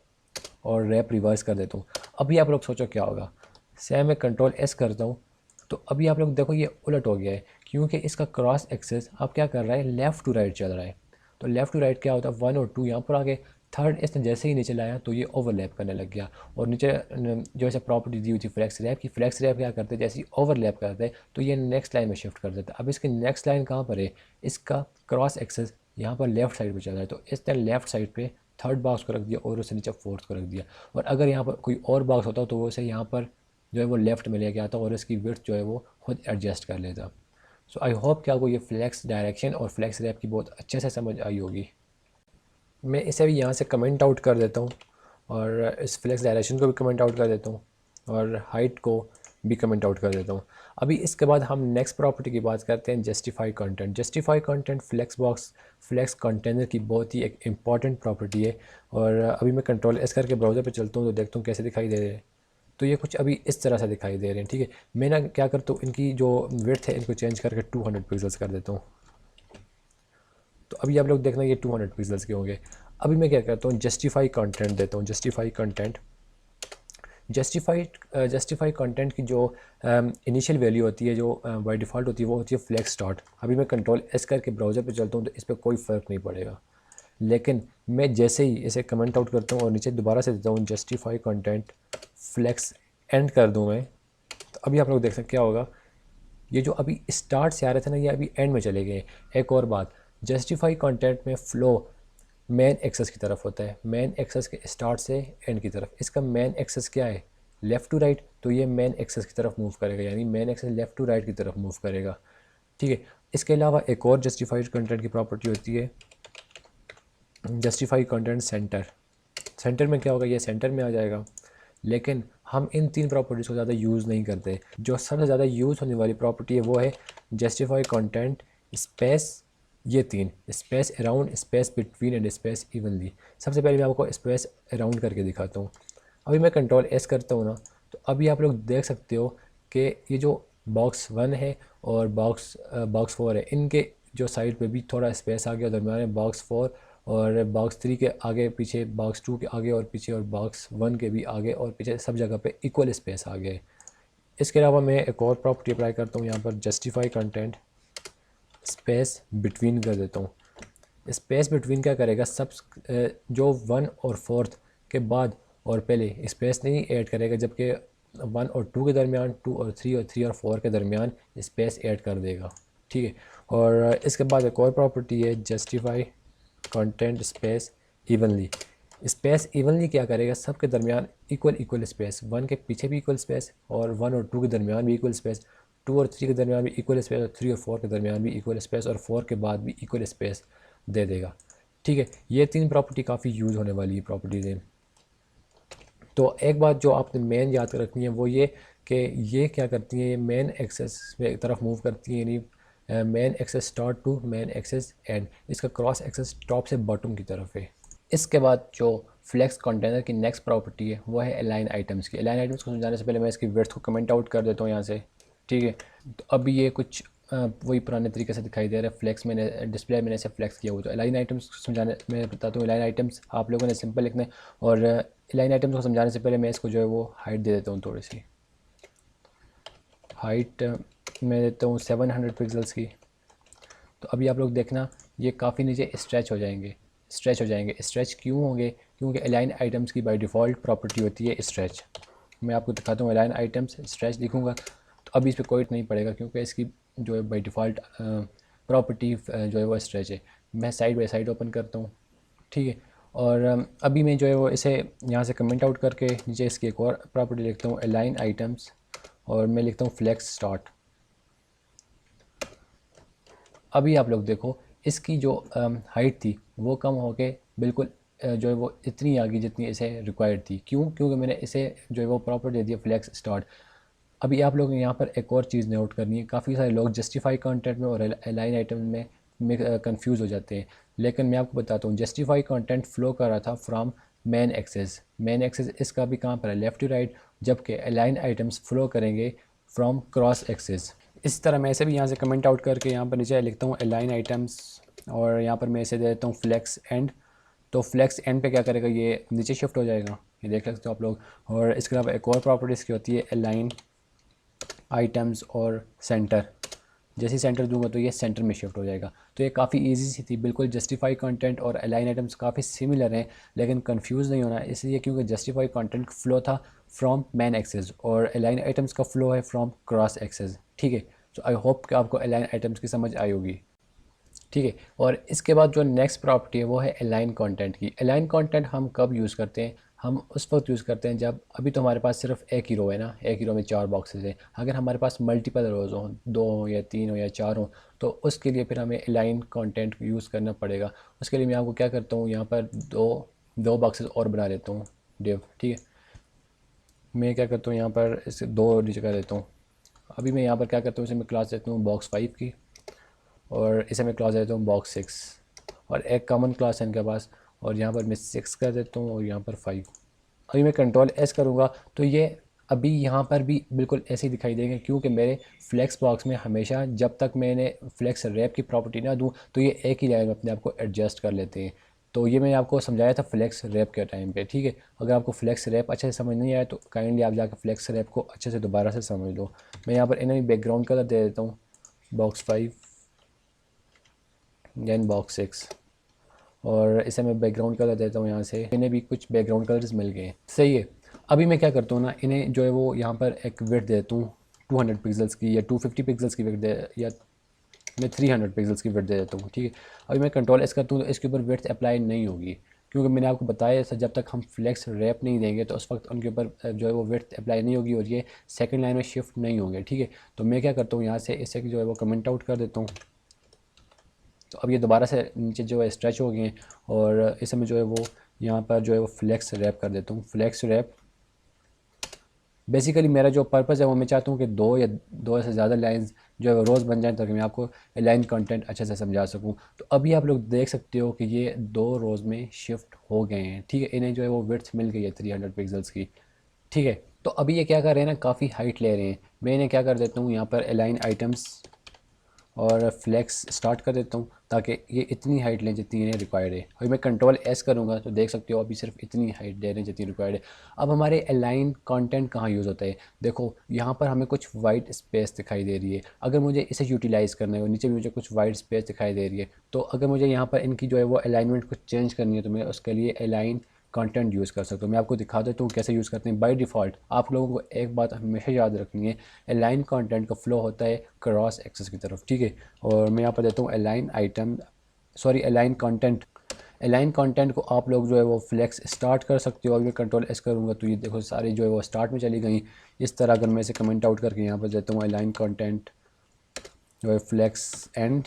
और रैप रिवर्स कर देता हूँ। अभी आप लोग सोचो क्या होगा, सेम मैं कंट्रोल एस करता हूँ तो अभी आप लोग देखो ये उलट हो गया है क्योंकि इसका क्रॉस एक्सेस अब क्या कर रहा है, लेफ़्ट टू राइट चल रहा है। तो लेफ़्ट टू राइट क्या होता है, 1 और 2 यहाँ पर आ गए, थर्ड इसने जैसे ही नीचे लाया तो ये ओवरलैप करने लग गया, और नीचे जो ऐसे प्रॉपर्टी दी हुई थी फ्लेक्स रैप की, फ्लेक्स रैप क्या करते जैसे ही ओवरलैप करते तो ये नेक्स्ट लाइन में शिफ्ट कर देता। अब इसकी नेक्स्ट लाइन कहाँ पर है, इसका क्रॉस एक्सेस यहाँ पर लेफ्ट साइड पर चल रहा है, तो इसने लेफ्ट साइड पर थर्ड बॉक्स को रख दिया और उससे नीचे फोर्थ को रख दिया। और अगर यहाँ पर कोई और बॉक्स होता तो वो उसे यहाँ पर जो है वो लेफ़्ट में ले गया था और इसकी विड्थ जो है वो खुद एडजस्ट कर लेता। सो आई होप कि आपको ये फ्लेक्स डायरेक्शन और फ्लेक्स रैप की बहुत अच्छे से समझ आई होगी। मैं इसे भी यहाँ से कमेंट आउट कर देता हूँ, और इस फ्लेक्स डायरेक्शन को भी कमेंट आउट कर देता हूँ, और हाइट को भी कमेंट आउट कर देता हूँ। अभी इसके बाद हम नेक्स्ट प्रॉपर्टी की बात करते हैं, justify content. Justify content flex box flex container की बहुत ही एक इम्पॉर्टेंट प्रॉपर्टी है। और अभी मैं कंट्रोल एस करके ब्राउज़र पे चलता हूँ तो देखता हूँ कैसे दिखाई दे रहे हैं। तो ये कुछ अभी इस तरह से दिखाई दे रहे हैं, ठीक है। मैं ना क्या करता हूँ, इनकी जो विड्थ है इनको चेंज करके 200 पिक्सल्स कर देता हूँ। तो अभी आप लोग देखना ये 200 पिक्सल्स के होंगे। अभी मैं क्या करता हूँ, जस्टिफाई कंटेंट देता हूँ, जस्टिफाई कंटेंट। जस्टिफाई कंटेंट की जो इनिशियल वैल्यू होती है, जो बाय डिफ़ॉल्ट होती है, वो होती है फ्लेक्स स्टार्ट। अभी मैं कंट्रोल एस करके ब्राउज़र पे चलता हूँ तो इस पर कोई फ़र्क नहीं पड़ेगा। लेकिन मैं जैसे ही इसे कमेंट आउट करता हूँ और नीचे दोबारा से देता हूँ जस्टिफाई कंटेंट फ्लेक्स एंड कर दूँ मैं, तो अभी आप लोग देख सकते क्या होगा, ये जो अभी स्टार्ट से आ रहे थे ना, ये अभी एंड में चले गए। एक और बात, जस्टिफाई कंटेंट में फ़्लो मेन एक्सेस की तरफ होता है, मेन एक्सेस के स्टार्ट से एंड की तरफ। इसका मेन एक्सेस क्या है, लेफ़्ट टू राइट, तो ये मेन एक्सेस की तरफ मूव करेगा, यानी main axis left to right की तरफ मूव करेगा, ठीक है। इसके अलावा एक और जस्टिफाइड कंटेंट की प्रॉपर्टी होती है जस्टिफाई कंटेंट सेंटर। सेंटर में क्या होगा, ये सेंटर में आ जाएगा। लेकिन हम इन तीन प्रॉपर्टीज़ को ज़्यादा यूज़ नहीं करते। जो सबसे ज़्यादा यूज़ होने वाली प्रॉपर्टी है वो है जस्टिफाई कंटेंट स्पेस, ये तीन, space around, space between and space evenly. सबसे पहले मैं आपको स्पेस अराउंड करके दिखाता हूँ। अभी मैं कंट्रोल एस करता हूँ ना, तो अभी आप लोग देख सकते हो कि ये जो बॉक्स 1 है और बॉक्स 4 है, इनके जो साइड पे भी थोड़ा स्पेस आ गया, दरम्यान में बॉक्स 4 और बॉक्स 3 के आगे पीछे, बॉक्स 2 के आगे और पीछे, और बॉक्स 1 के भी आगे और पीछे, सब जगह पे इक्वल स्पेस आ गए। इसके अलावा मैं एक और प्रॉपर्टी अप्लाई करता हूँ यहाँ पर, जस्टिफाई कंटेंट स्पेस बिटवीन कर देता हूँ। स्पेस बिटवीन क्या करेगा, सब जो 1 और 4 के बाद और पहले स्पेस नहीं ऐड करेगा, जबकि 1 और 2 के दरमियान, 2 और 3 और 3 और 4 के दरमियान स्पेस ऐड कर देगा, ठीक है। और इसके बाद एक और प्रॉपर्टी है justify content space evenly. Space evenly क्या करेगा, सब के दरमियान इक्वल स्पेस, 1 के पीछे भी इक्वल स्पेस, और 1 और 2 के दरमियान भी इक्वल स्पेस, 2 और 3 के दरमियान भी इक्वल स्पेस, और 3 और 4 के दरमियान भी इक्वल स्पेस, और 4 के बाद भी इक्वल स्पेस दे देगा, ठीक है। ये तीन प्रॉपर्टी काफ़ी यूज़ होने वाली प्रॉपर्टीज़ हैं। तो एक बात जो आपने मेन याद रखनी है वो ये कि ये क्या करती हैं, ये मेन एक्सेस में तरफ मूव करती हैं, यानी main axis start to main axis end. इसका क्रॉस एक्सेस टॉप से बॉटम की तरफ है। इसके बाद जो फ्लेक्स कंटेनर की नेक्स्ट प्रॉपर्टी है वो है अलाइन आइटम्स की। अलाइन आइटम्स को समझाने से पहले मैं इसकी विड्थ को कमेंट आउट कर देता हूँ यहाँ से, ठीक है। तो अभी ये कुछ वही पुराने तरीके से दिखाई दे रहा है। फ्लेक्स मैंने डिस्प्ले मैंने से फ्लेक्स किया हुआ, तो अलाइन आइटम्स समझाने मैं बताता हूँ। अलाइन आइटम्स आप लोगों ने सिंपल लिखना है, और अलाइन आइटम्स को समझाने से पहले मैं इसको जो है वो हाइट दे देता हूँ, थोड़ी सी हाइट मैं देता हूँ 700 पिक्सल्स की। तो अभी आप लोग देखना ये काफ़ी नीचे स्ट्रेच हो जाएंगे, स्ट्रेच क्यों होंगे, क्योंकि अलाइन आइटम्स की बाय डिफ़ॉल्ट प्रॉपर्टी होती है स्ट्रेच। मैं आपको दिखाता हूँ, अलाइन आइटम्स स्ट्रेच लिखूँगा तो अभी इस पर कोई नहीं पड़ेगा, क्योंकि इसकी जो है बाय डिफ़ॉल्ट प्रॉपर्टी जो है वो स्ट्रेच है। मैं साइड बाय साइड ओपन करता हूँ, ठीक है। और अभी मैं जो है वो इसे यहाँ से कमेंट आउट करके नीचे इसकी एक और प्रॉपर्टी लिखता हूँ, अलाइन आइटम्स, और मैं लिखता हूँ फ्लेक्स स्टार्ट। अभी आप लोग देखो इसकी जो हाइट थी वो कम होके बिल्कुल जो है वो इतनी आ गई जितनी इसे रिक्वायर्ड थी। क्यों, क्योंकि मैंने इसे जो है वो प्रॉपर दे दिया फ्लेक्स स्टार्ट। अभी आप लोग यहाँ पर एक और चीज़ नोट करनी है, काफ़ी सारे लोग जस्टिफाई कंटेंट में और अलाइन आइटम में कंफ्यूज हो जाते हैं। लेकिन मैं आपको बताता हूँ, जस्टिफाई कंटेंट फ्लो कर रहा था फ्रॉम मेन एक्सेस इसका भी कहाँ पर है, लेफ़्ट टू राइट, जबकि अलाइन आइटम्स फ्लो करेंगे फ्रॉम क्रॉस एक्सेस। इस तरह मैं इसे भी यहाँ से कमेंट आउट करके यहाँ पर नीचे लिखता हूँ अलाइन आइटम्स, और यहाँ पर मैं इसे दे देता हूँ फ्लेक्स एंड। तो फ्लेक्स एंड पे क्या करेगा, ये नीचे शिफ्ट हो जाएगा, ये देख सकते हो आप लोग। और इसके अलावा एक और प्रॉपर्टी इसकी होती है अलाइन आइटम्स और सेंटर। जैसे ही सेंटर दूंगा तो ये सेंटर में शिफ्ट हो जाएगा। तो ये काफ़ी इजी सी थी, बिल्कुल जस्टिफाई कंटेंट और अलाइन आइटम्स काफ़ी सिमिलर हैं, लेकिन कंफ्यूज नहीं होना इसलिए क्योंकि जस्टिफाई कंटेंट फ्लो था फ्रॉम मैन एक्सेस और अलाइन आइटम्स का फ्लो है फ्रॉम क्रॉस एक्सेस। ठीक है, तो आई होप कि आपको अलाइन आइटम्स की समझ आई होगी। ठीक है, और इसके बाद जो नेक्स्ट प्रॉपर्टी है वो है अलाइन कंटेंट की। अलाइन कंटेंट हम कब यूज़ करते हैं? हम उस वक्त यूज़ करते हैं जब अभी तो हमारे पास सिर्फ एक ही रो है ना, एक ही रो में 4 बॉक्सेस हैं। अगर हमारे पास मल्टीपल रोज़ हों, 2 हों या 3 हों या 4 हों, तो उसके लिए फिर हमें अलाइन कंटेंट यूज़ करना पड़ेगा। उसके लिए मैं आपको क्या करता हूँ, यहाँ पर दो दो बॉक्सेस और बना लेता हूँ डिव। ठीक है, मैं क्या करता हूँ यहाँ पर इसे 2 नीचे कर देता हूँ। अभी मैं यहाँ पर क्या करता हूँ, इसे मैं क्लास देता हूँ बॉक्स 5 की, और इसे मैं क्लास देता हूँ बॉक्स 6, और एक कॉमन क्लास है इनके पास, और यहाँ पर मैं 6 कर देता हूँ और यहाँ पर 5। अभी मैं कंट्रोल एस करूँगा तो ये अभी यहाँ पर भी बिल्कुल ऐसे ही दिखाई देंगे, क्योंकि मेरे फ्लेक्स बॉक्स में हमेशा जब तक मैंने फ्लेक्स रैप की प्रॉपर्टी ना दूँ तो ये एक ही लाइन में अपने आप को एडजस्ट कर लेते हैं। तो ये मैंने आपको समझाया था फ्लेक्स रैप के टाइम पे। ठीक है, अगर आपको फ्लेक्स रैप अच्छे से समझ नहीं आया तो काइंडली आप जाकर फ्लेक्स रैप को अच्छे से दोबारा से समझ लो। मैं यहाँ पर इन्हें बैकग्राउंड कलर दे देता हूँ, बॉक्स 5 दैन बॉक्स 6, और इसे मैं बैकग्राउंड कलर देता हूँ यहाँ से। इन्हें भी कुछ बैकग्राउंड कलर्स मिल गए हैं, सही है। अभी मैं क्या करता हूँ ना, इन्हें जो है वो यहाँ पर एक विड्थ देता हूँ 200 पिक्सल्स की या 250 पिक्सल्स की विड्थ दे, या मैं 300 पिक्सल्स की विड्थ दे देता हूँ। ठीक है, अभी मैं कंट्रोल एस करता हूँ तो इसके ऊपर विड्थ अप्लाई नहीं होगी, क्योंकि मैंने आपको बताया था जब तक हम फ्लेक्स रैप नहीं देंगे तो उस वक्त उनके ऊपर जो है वो विड्थ अप्लाई नहीं होगी और ये सेकंड लाइन में शिफ्ट नहीं होंगे। ठीक है, तो मैं क्या करता हूँ, यहाँ से इसे जो है वो कमेंट आउट कर देता हूँ। तो अब ये दोबारा से नीचे जो है स्ट्रेच हो गए हैं, और इसे मैं जो है वो यहाँ पर जो है वो फ्लेक्स रैप कर देता हूँ। फ्लेक्स रैप बेसिकली मेरा जो पर्पज़ है वो मैं चाहता हूँ कि 2 या 2 से ज़्यादा लाइंस जो है वो रोज़ बन जाएं ताकि मैं आपको लाइन कंटेंट अच्छे से समझा सकूँ। तो अभी आप लोग देख सकते हो कि ये 2 रोज़ में शिफ्ट हो गए हैं। ठीक है, इन्हें जो है वो विड्थ मिल गई है 300 पिक्सल्स की। ठीक है, तो अभी ये क्या कर रहे हैं ना, काफ़ी हाइट ले रहे हैं। मैं इन्हें क्या कर देता हूँ, यहाँ पर अलाइन आइटम्स और फ्लेक्स स्टार्ट कर देता हूँ ताकि ये इतनी हाइट लें जितनी इन्हें रिक्वायर्ड है। अभी मैं कंट्रोल एस करूँगा तो देख सकते हो अभी सिर्फ इतनी हाइट दे रहे हैं जितनी रिक्वायर्ड है। अब हमारे अलाइन कंटेंट कहाँ यूज़ होता है? देखो यहाँ पर हमें कुछ वाइट स्पेस दिखाई दे रही है, अगर मुझे इसे यूटिलाइज़ करना है और नीचे भी मुझे कुछ वाइट स्पेस दिखाई दे रही है, तो अगर मुझे यहाँ पर इनकी जो है वो अलाइनमेंट को चेंज करनी है तो मैं उसके लिए अलाइन कंटेंट यूज़ कर सकता हूँ। मैं आपको दिखा देता हूँ कैसे यूज़ करते हैं। बाय डिफ़ॉल्ट आप लोगों को एक बात हमेशा याद रखनी है, अलाइन कंटेंट का फ्लो होता है क्रॉस एक्सेस की तरफ। ठीक है, और मैं यहाँ पर देता हूँ align item, sorry align content. Align content को आप लोग जो है वो फ्लेक्स स्टार्ट कर सकते हो। अगर मैं कंट्रोल एस करूँगा तो ये देखो सारी जो है वो स्टार्ट में चली गई। इस तरह अगर मैं इसे कमेंट आउट करके यहाँ पर देता हूँ अलाइन कंटेंट जो है फ्लेक्स एंड,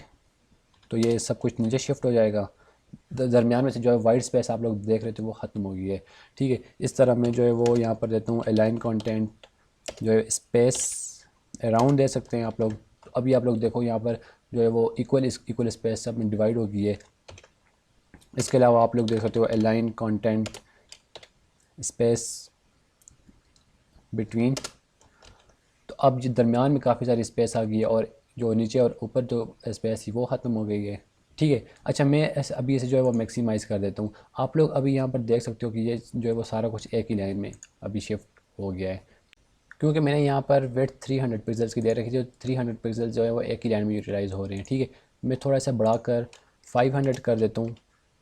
तो ये सब कुछ नीचे शिफ्ट हो जाएगा। दरमियान में से जो है वाइट स्पेस आप लोग देख रहे थे वो ख़त्म हो गई है। ठीक है, इस तरह मैं जो है वो यहाँ पर देता हूँ अलाइन कंटेंट जो है स्पेस अराउंड दे सकते हैं आप लोग। तो अभी आप लोग देखो यहाँ पर जो है वो इक्वल स्पेस सब में डिवाइड हो गई है। इसके अलावा आप लोग देख सकते हो अलाइन कंटेंट स्पेस बिटवीन, तो अब जो दरमियान में काफ़ी सारी स्पेस आ गई है और जो नीचे और ऊपर जो स्पेस थी वो ख़त्म हो गई है। ठीक है, अच्छा मैं ऐसे अभी इसे जो है वो मैक्सिमाइज़ कर देता हूँ। आप लोग अभी यहाँ पर देख सकते हो कि ये जो है वो सारा कुछ एक ही लाइन में अभी शिफ्ट हो गया है, क्योंकि मैंने यहाँ पर विड्थ 300 पिक्सल्स की दे रखी थी। 300 पिक्सल्स जो है वो एक ही लाइन में यूटिलाइज़ हो रहे हैं। ठीक है, मैं थोड़ा सा बढ़ाकर 500 कर देता हूँ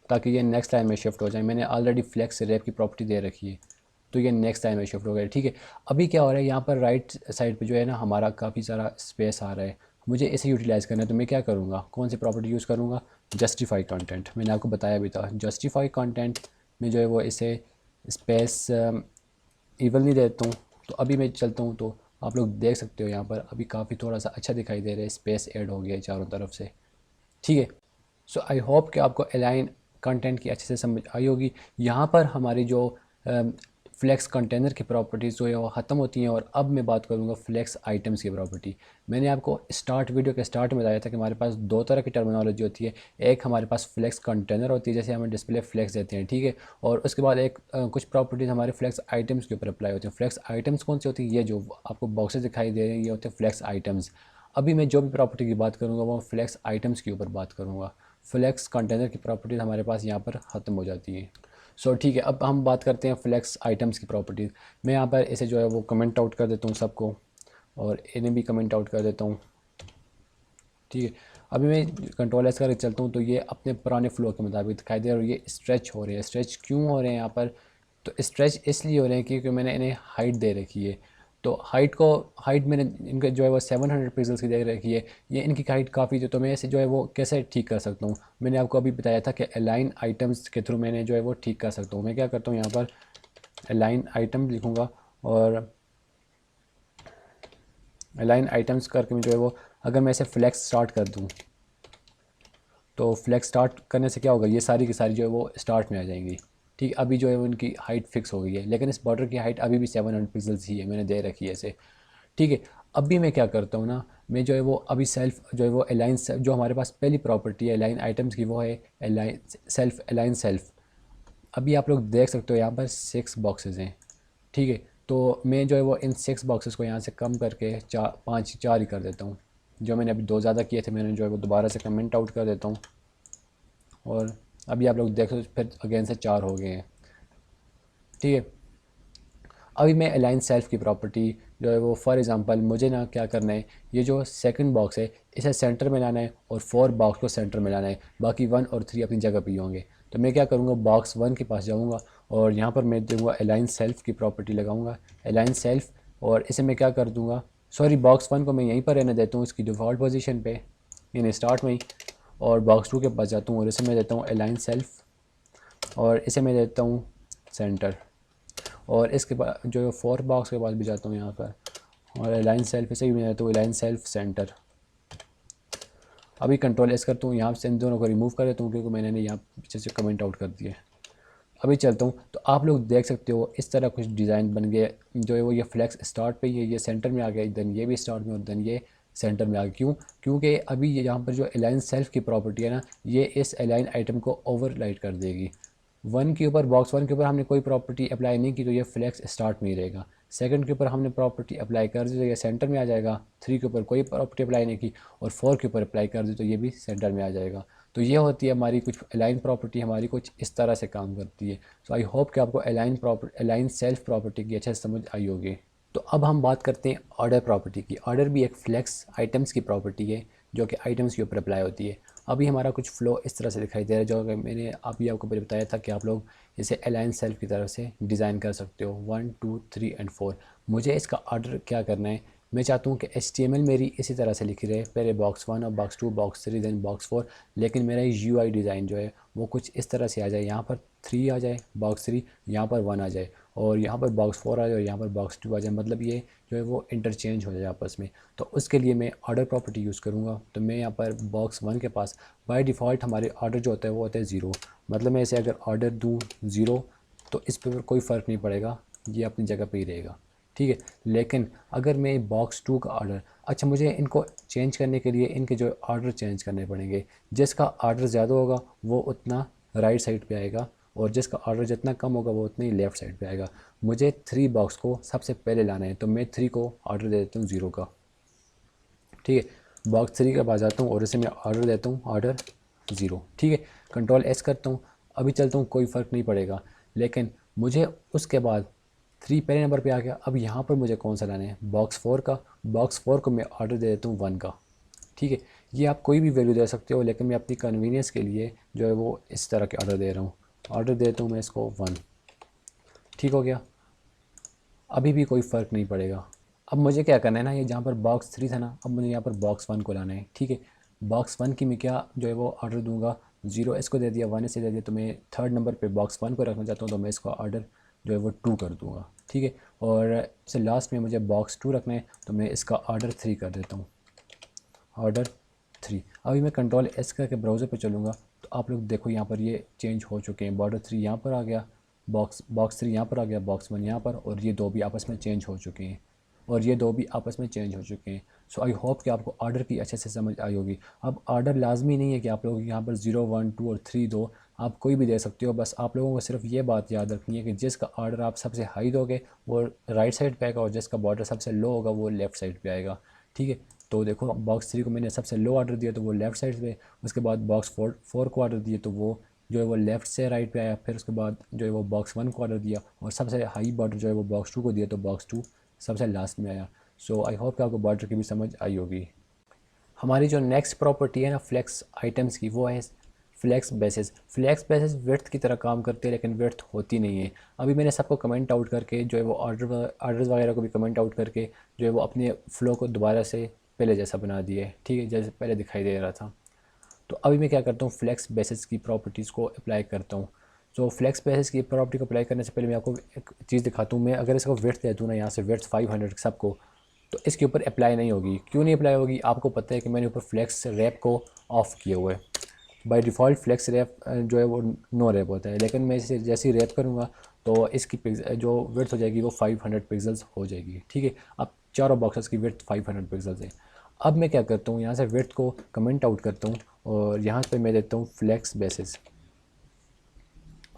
ताकि ये नेक्स्ट लाइन में शिफ्ट हो जाए। मैंने ऑलरेडी फ्लेक्स रैप की प्रॉपर्टी दे रखी है तो ये नेक्स्ट लाइन में शिफ्ट हो गया। ठीक है, अभी क्या हो रहा है, यहाँ पर राइट साइड पे जो है ना हमारा काफ़ी सारा स्पेस आ रहा है, मुझे इसे यूटिलाइज़ करना है। तो मैं क्या करूँगा, कौन सी प्रॉपर्टी यूज़ करूँगा? Justify content. मैंने आपको बताया भी था, जस्टिफाई कंटेंट में जो है वो इसे स्पेस इवल नहीं देता हूँ। तो अभी मैं चलता हूँ तो आप लोग देख सकते हो यहाँ पर अभी काफ़ी थोड़ा सा अच्छा दिखाई दे रहा है, स्पेस ऐड हो गया है चारों तरफ से। ठीक है, सो आई होप कि आपको अलाइन कंटेंट की अच्छे से समझ आई होगी। यहाँ पर हमारी जो फ्लेक्स कंटेनर की प्रॉपर्टीज़ जो है वो ख़त्म होती हैं, और अब मैं बात करूँगा फ्लेक्स आइटम्स की प्रॉपर्टी। मैंने आपको वीडियो के स्टार्ट में बताया था कि हमारे पास 2 तरह की टर्मिनोलॉजी होती है। एक हमारे पास फ्लेक्स कंटेनर होती है, जैसे हमें डिस्प्ले फ्लेक्स देते हैं। ठीक है, और उसके बाद एक कुछ प्रॉपर्टीज़ हमारे फ्लेक्स आइटम्स के ऊपर अप्लाई होती हैं। फ्लेक्स आइटम्स कौन सी होती है? ये जो आपको बॉक्सेस दिखाई दे रहे हैं ये होते हैं फ्लेक्स आइटम्स। अभी मैं जो भी प्रॉपर्टी की बात करूँगा वो फ्लेक्स आइटम्स के ऊपर बात करूँगा। फ्लेक्स कंटेनर की प्रॉपर्टीज़ हमारे पास यहाँ पर ख़त्म हो जाती हैं। सो ठीक है, अब हम बात करते हैं फ्लेक्स आइटम्स की प्रॉपर्टीज़। मैं यहाँ पर इसे जो है वो कमेंट आउट कर देता हूँ सबको, और इन्हें भी कमेंट आउट कर देता हूँ। ठीक है। अभी मैं कंट्रोल एस करके चलता हूँ तो ये अपने पुराने फ्लो के मुताबिक दिखाई दे रहा है और ये स्ट्रेच हो रहे हैं। स्ट्रेच क्यों हो रहे हैं यहाँ पर? तो स्ट्रेच इसलिए हो रहे हैं क्योंकि मैंने इन्हें हाइट दे रखी है। तो हाइट मैंने इनका जो है वो 700 पिक्सल्स की दे रखी है। ये इनकी हाइट काफ़ी थी, तो मैं इसे जो है वो कैसे ठीक कर सकता हूँ? मैंने आपको अभी बताया था कि अलाइन आइटम्स के थ्रू मैंने जो है वो ठीक कर सकता हूँ। मैं क्या करता हूँ, यहाँ पर अलाइन आइटम लिखूँगा और अलाइन आइटम्स करके मैं जो है वो, अगर मैं इसे फ्लेक्स स्टार्ट कर दूँ तो फ्लेक्स स्टार्ट करने से क्या होगा, ये सारी की सारी जो है वो स्टार्ट में आ जाएंगी। ठीक, अभी जो है वो इनकी हाइट फिक्स हो गई है, लेकिन इस बॉर्डर की हाइट अभी भी 700 पिक्सल्स ही है, मैंने दे रखी है इसे। ठीक है। अभी मैं क्या करता हूँ ना, मैं जो है वो अभी सेल्फ जो है वो अलाइन, जो हमारे पास पहली प्रॉपर्टी है अलाइन आइटम्स की, वो है अलाइन सेल्फ। अलाइन सेल्फ, अभी आप लोग देख सकते हो यहाँ पर 6 बॉक्सेस हैं। ठीक है। तो मैं जो है वो इन 6 बॉक्सेस को यहाँ से कम करके 4 ही कर देता हूँ। जो मैंने अभी 2 ज़्यादा किए थे, मैंने जो है वो दोबारा से कमेंट आउट कर देता हूँ। और अभी आप लोग देखो फिर अगेन से 4 हो गए हैं। ठीक है। अभी मैं अलाइन सेल्फ की प्रॉपर्टी जो है वो, फॉर एग्जांपल मुझे ना क्या करना है, ये जो सेकंड बॉक्स है इसे सेंटर में लाना है और 4 बॉक्स को सेंटर में लाना है, बाकी 1 और 3 अपनी जगह पे ही होंगे। तो मैं क्या करूँगा, बॉक्स 1 के पास जाऊँगा और यहाँ पर मैं दूँगा अलाइन सेल्फ की प्रॉपर्टी लगाऊँगा, अलाइन सेल्फ। और इसे मैं क्या कर दूँगा, सॉरी बॉक्स 1 को मैं यहीं पर रहने देता हूँ इसकी डिफ़ॉल्ट पोजीशन पे, यानी स्टार्ट में ही। और बॉक्स 2 के पास जाता हूँ और इसे मैं देता हूँ अलाइन सेल्फ और इसे मैं देता हूँ सेंटर। और इसके बाद जो 4 बॉक्स के पास भी जाता हूँ यहाँ पर और अलाइन सेल्फ, इसे भी मैं देता हूँ अलाइन सेल्फ सेंटर। अभी कंट्रोल एस करता हूँ, यहाँ से इन दोनों को रिमूव कर देता हूँ क्योंकि मैंने यहाँ पीछे से कमेंट आउट कर दिया। अभी चलता हूँ तो आप लोग देख सकते हो इस तरह कुछ डिज़ाइन बन गया जो है वो, ये फ्लैक्स स्टार्ट पे ही है, ये सेंटर में आ गया, देन ये भी स्टार्ट में और देन ये सेंटर में आ गया। क्यों? क्योंकि अभी ये यहाँ पर जो अलाइन सेल्फ की प्रॉपर्टी है ना, ये इस अलाइन आइटम को ओवरराइड कर देगी। 1 के ऊपर, बॉक्स 1 के ऊपर हमने कोई प्रॉपर्टी अप्लाई नहीं की तो ये फ्लैक्स स्टार्ट में ही रहेगा। सेकंड के ऊपर हमने प्रॉपर्टी अप्लाई कर दी तो ये सेंटर में आ जाएगा। 3 के ऊपर कोई प्रॉपर्टी अप्लाई नहीं की और 4 के ऊपर अप्लाई कर दी तो ये भी सेंटर में आ जाएगा। तो ये होती है हमारी कुछ अलाइन प्रॉपर्टी, हमारी कुछ इस तरह से काम करती है। सो आई होप कि आपको अलाइन सेल्फ प्रॉपर्टी की अच्छे से समझ आई होगी। तो अब हम बात करते हैं ऑर्डर प्रॉपर्टी की। ऑर्डर भी एक फ्लेक्स आइटम्स की प्रॉपर्टी है जो कि आइटम्स के ऊपर अप्लाई होती है। अभी हमारा कुछ फ्लो इस तरह से दिखाई दे रहा है, जो कि मैंने अभी आपको पहले बताया था कि आप लोग इसे अलाइन सेल्फ की तरफ से डिज़ाइन कर सकते हो, 1 2 3 एंड 4। मुझे इसका ऑर्डर क्या करना है, मैं चाहता हूँ कि HTML मेरी इसी तरह से लिखी रहे, पहले बॉक्स 1 और बॉक्स 2 बॉक्स 3 देन बॉक्स 4, लेकिन मेरा UI डिज़ाइन जो है वो कुछ इस तरह से आ जाए, यहाँ पर 3 आ जाए बॉक्स 3, यहाँ पर 1 आ जाए और यहाँ पर बॉक्स 4 आ जाए और यहाँ पर बॉक्स 2 आ जाए, मतलब ये जो है वो इंटरचेंज हो जाए आपस में। तो उसके लिए मैं ऑर्डर प्रॉपर्टी यूज़ करूँगा। तो मैं यहाँ पर बॉक्स 1 के पास बाय डिफ़ॉल्ट हमारे ऑर्डर जो होता है वो होता है 0, मतलब मैं इसे अगर ऑर्डर दूँ 0 तो इस पर कोई फ़र्क नहीं पड़ेगा, ये अपनी जगह पे ही रहेगा। ठीक है। लेकिन अगर मैं बॉक्स 2 का ऑर्डर, अच्छा मुझे इनको चेंज करने के लिए इनके जो ऑर्डर चेंज करने पड़ेंगे। जिसका ऑर्डर ज़्यादा होगा वो उतना राइट साइड पे आएगा और जिसका ऑर्डर जितना कम होगा वो उतना ही लेफ़्ट साइड पे आएगा। मुझे 3 बॉक्स को सबसे पहले लाना है तो मैं 3 को ऑर्डर दे देता हूँ 0 का। ठीक है। बॉक्स 3 के पास जाता हूँ और इसे मैं ऑर्डर देता हूँ ऑर्डर 0। ठीक है। कंट्रोल एस करता हूँ, अभी चलता हूँ, कोई फ़र्क नहीं पड़ेगा। लेकिन मुझे उसके बाद 3 पहले नंबर पे आ गया, अब यहाँ पर मुझे कौन सा लाना है, बॉक्स 4 का। बॉक्स 4 को मैं ऑर्डर दे देता हूँ 1 का। ठीक है। ये आप कोई भी वैल्यू दे सकते हो, लेकिन मैं अपनी कन्वीनियंस के लिए जो है वो इस तरह के ऑर्डर दे रहा हूँ। ऑर्डर देता हूँ मैं इसको 1। ठीक हो गया। अभी भी कोई फ़र्क नहीं पड़ेगा। अब मुझे क्या करना है ना, ये जहाँ पर बॉक्स 3 था ना, अब मुझे यहाँ पर बॉक्स 1 को लाना है। ठीक है। बॉक्स 1 की मैं क्या जो है वो ऑर्डर दूंगा, 0 इसको दे दिया, 1 इसे दे दिया, तो मैं थर्ड नंबर पे बॉक्स 1 को रखना चाहता हूँ तो मैं इसका ऑर्डर जो है वो 2 कर दूँगा। ठीक है। और इससे लास्ट में मुझे बॉक्स 2 रखना है तो मैं इसका ऑर्डर 3 कर देता हूँ, ऑर्डर 3। अभी मैं कंट्रोल एस करके ब्राउज़र पे चलूँगा तो आप लोग देखो यहाँ पर ये चेंज हो चुके हैं। बॉर्डर 3 यहाँ पर आ गया, बॉक्स 3 यहाँ पर आ गया, बॉक्स 1 यहाँ पर, और ये दो भी आपस में चेंज हो चुके हैं और ये दो भी आपस में चेंज हो चुके हैं। सो आई होप कि आपको ऑर्डर की अच्छे से समझ आई होगी। अब ऑर्डर लाजमी नहीं है कि आप लोग यहाँ पर 0 1 2 और 3 दो, आप कोई भी दे सकते हो। बस आप लोगों को सिर्फ ये बात याद रखनी है कि जिसका ऑर्डर आप सबसे हाई दोगे वो राइट साइड पे आएगा और जिसका बॉर्डर सबसे लो होगा वो लेफ़्ट साइड पे आएगा। ठीक है। तो देखो बॉक्स 3 को मैंने सबसे लो ऑर्डर दिया तो वो लेफ़्ट साइड पे, उसके बाद बॉक्स 4 को ऑर्डर दिए तो वो जो है वो लेफ़्ट से राइट पे आया, फिर उसके बाद जो है वो बॉक्स 1 को ऑर्डर दिया और सबसे हाई बॉर्डर जो है वो बॉक्स 2 को दिया तो बॉक्स 2 सबसे लास्ट में आया। सो आई होप कि आपको बॉर्डर की भी समझ आई होगी। हमारी जो नेक्स्ट प्रॉपर्टी है ना फ्लेक्स आइटम्स की, वो है flex basis. Flex basis width की तरह काम करते हैं लेकिन विड्थ होती नहीं है। अभी मैंने सबको कमेंट आउट करके जो है वो ऑर्डर्स वगैरह को भी कमेंट आउट करके जो है वो अपने फ़्लो को दोबारा से पहले जैसा बना दिया है, ठीक है, जैसे पहले दिखाई दे रहा था। तो अभी मैं क्या करता हूँ, फ्लेक्स बेसिस की प्रॉपर्टीज़ को अप्लाई करता हूँ। तो फ्लेक्स बेसिस की प्रॉपर्टी को अप्लाई करने से पहले मैं आपको एक चीज़ दिखाता हूँ। मैं अगर इसको विड्थ दे दूँ ना, यहाँ से विड्थ 500 सबको, तो इसके ऊपर अप्लाई नहीं होगी। क्यों नहीं अप्लाई होगी? आपको पता है कि मैंने ऊपर फ्लेक्स रैप को ऑफ़ किया हुआ है। बाय डिफ़ॉल्ट फ्लेक्स रैप जो है वो नो रैप होता है, लेकिन मैं इसे जैसे ही रैप करूँगा तो इसकी जो विड्थ हो जाएगी वो 500 पिक्सल्स हो जाएगी, ठीक है। अब चारों बॉक्सेस की विड्थ 500 पिक्सल्स है। अब मैं क्या करता हूँ, यहाँ से विड्थ को कमेंट आउट करता हूँ और यहाँ पे मैं देता हूँ फ्लेक्स बेसिस।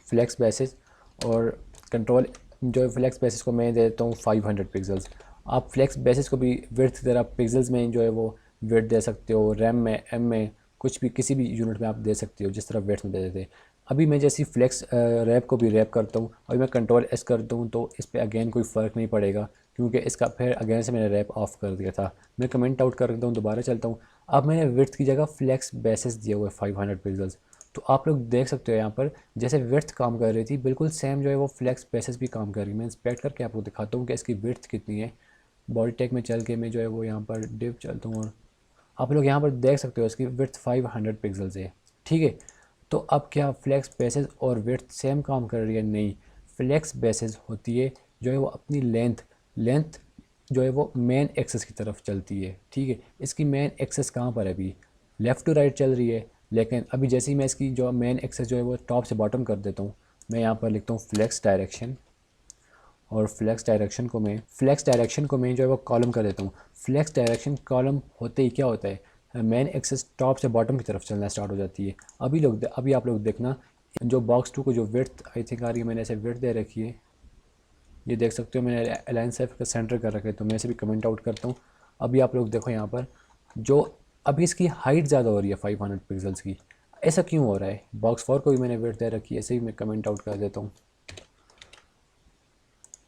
फ्लेक्स बेसिस और कंट्रोल जो फ्लेक्स बेसिस को मैं दे देता हूँ 500 पिक्सल्स। आप फ्लेक्स बेसिस को भी विड्थ की तरह पिक्सल्स में जो है वो विड्थ दे सकते हो, रैम में, एम में, कुछ भी किसी भी यूनिट में आप दे सकते हो, जिस तरह विड्थ में दे देते हैं। अभी मैं जैसी फ्लेक्स रैप को भी रैप करता हूँ, अभी मैं कंट्रोल एस करता हूँ तो इस पर अगेन कोई फ़र्क नहीं पड़ेगा, क्योंकि इसका फिर अगेन से मैंने रैप ऑफ कर दिया था। मैं कमेंट आउट करता हूँ, दोबारा चलता हूँ। अब मैंने विड्थ की जगह फ्लेक्स बेसिस दिया हुआ है 500 पिक्सल्स। तो आप लोग देख सकते हो यहाँ पर जैसे विड्थ काम कर रही थी, बिल्कुल सेम जो है वो फ्लेक्स बेसिस भी काम कर रही है। मैं इंस्पेक्ट करके आपको दिखाता हूँ कि इसकी विड्थ कितनी है। बॉडी टेक में चल के मैं जो है वो यहाँ पर डिव चलता हूँ और आप लोग यहाँ पर देख सकते हो इसकी विड्थ 500 पिक्सल्स है, ठीक है। तो अब क्या फ्लेक्स बेसिस और विड्थ सेम काम कर रही है? नहीं। फ्लेक्स बेसिस होती है जो है वो अपनी लेंथ लेंथ जो है वो मेन एक्सेस की तरफ चलती है, ठीक है। इसकी मेन एक्सेस कहाँ पर है? अभी लेफ़्ट टू राइट चल रही है, लेकिन अभी जैसे ही मैं इसकी जो मेन एक्सेस जो है वो टॉप से बॉटम कर देता हूँ, मैं यहाँ पर लिखता हूँ फ्लेक्स डायरेक्शन, और फ्लेक्स डायरेक्शन को मैं जो है वो कॉलम कर देता हूँ। फ्लेक्स डायरेक्शन कॉलम होते ही क्या होता है, मेन एक्सेस टॉप से बॉटम की तरफ चलना स्टार्ट हो जाती है। अभी आप लोग देखना, जो बॉक्स 2 को जो विड्थ आई थिंक आ रही है, मैंने ऐसे विड्थ दे रखी है, ये देख सकते हो मैंने अलाइन सेफ का सेंटर कर रखा है, तो मैं इसे भी कमेंट आउट करता हूँ। अभी आप लोग देखो यहाँ पर जो अभी इसकी हाइट ज़्यादा हो रही है 500 पिक्सल्स की। ऐसा क्यों हो रहा है? बॉक्स 4 को भी मैंने विड्थ दे रखी है, ऐसे ही मैं कमेंट आउट कर देता हूँ।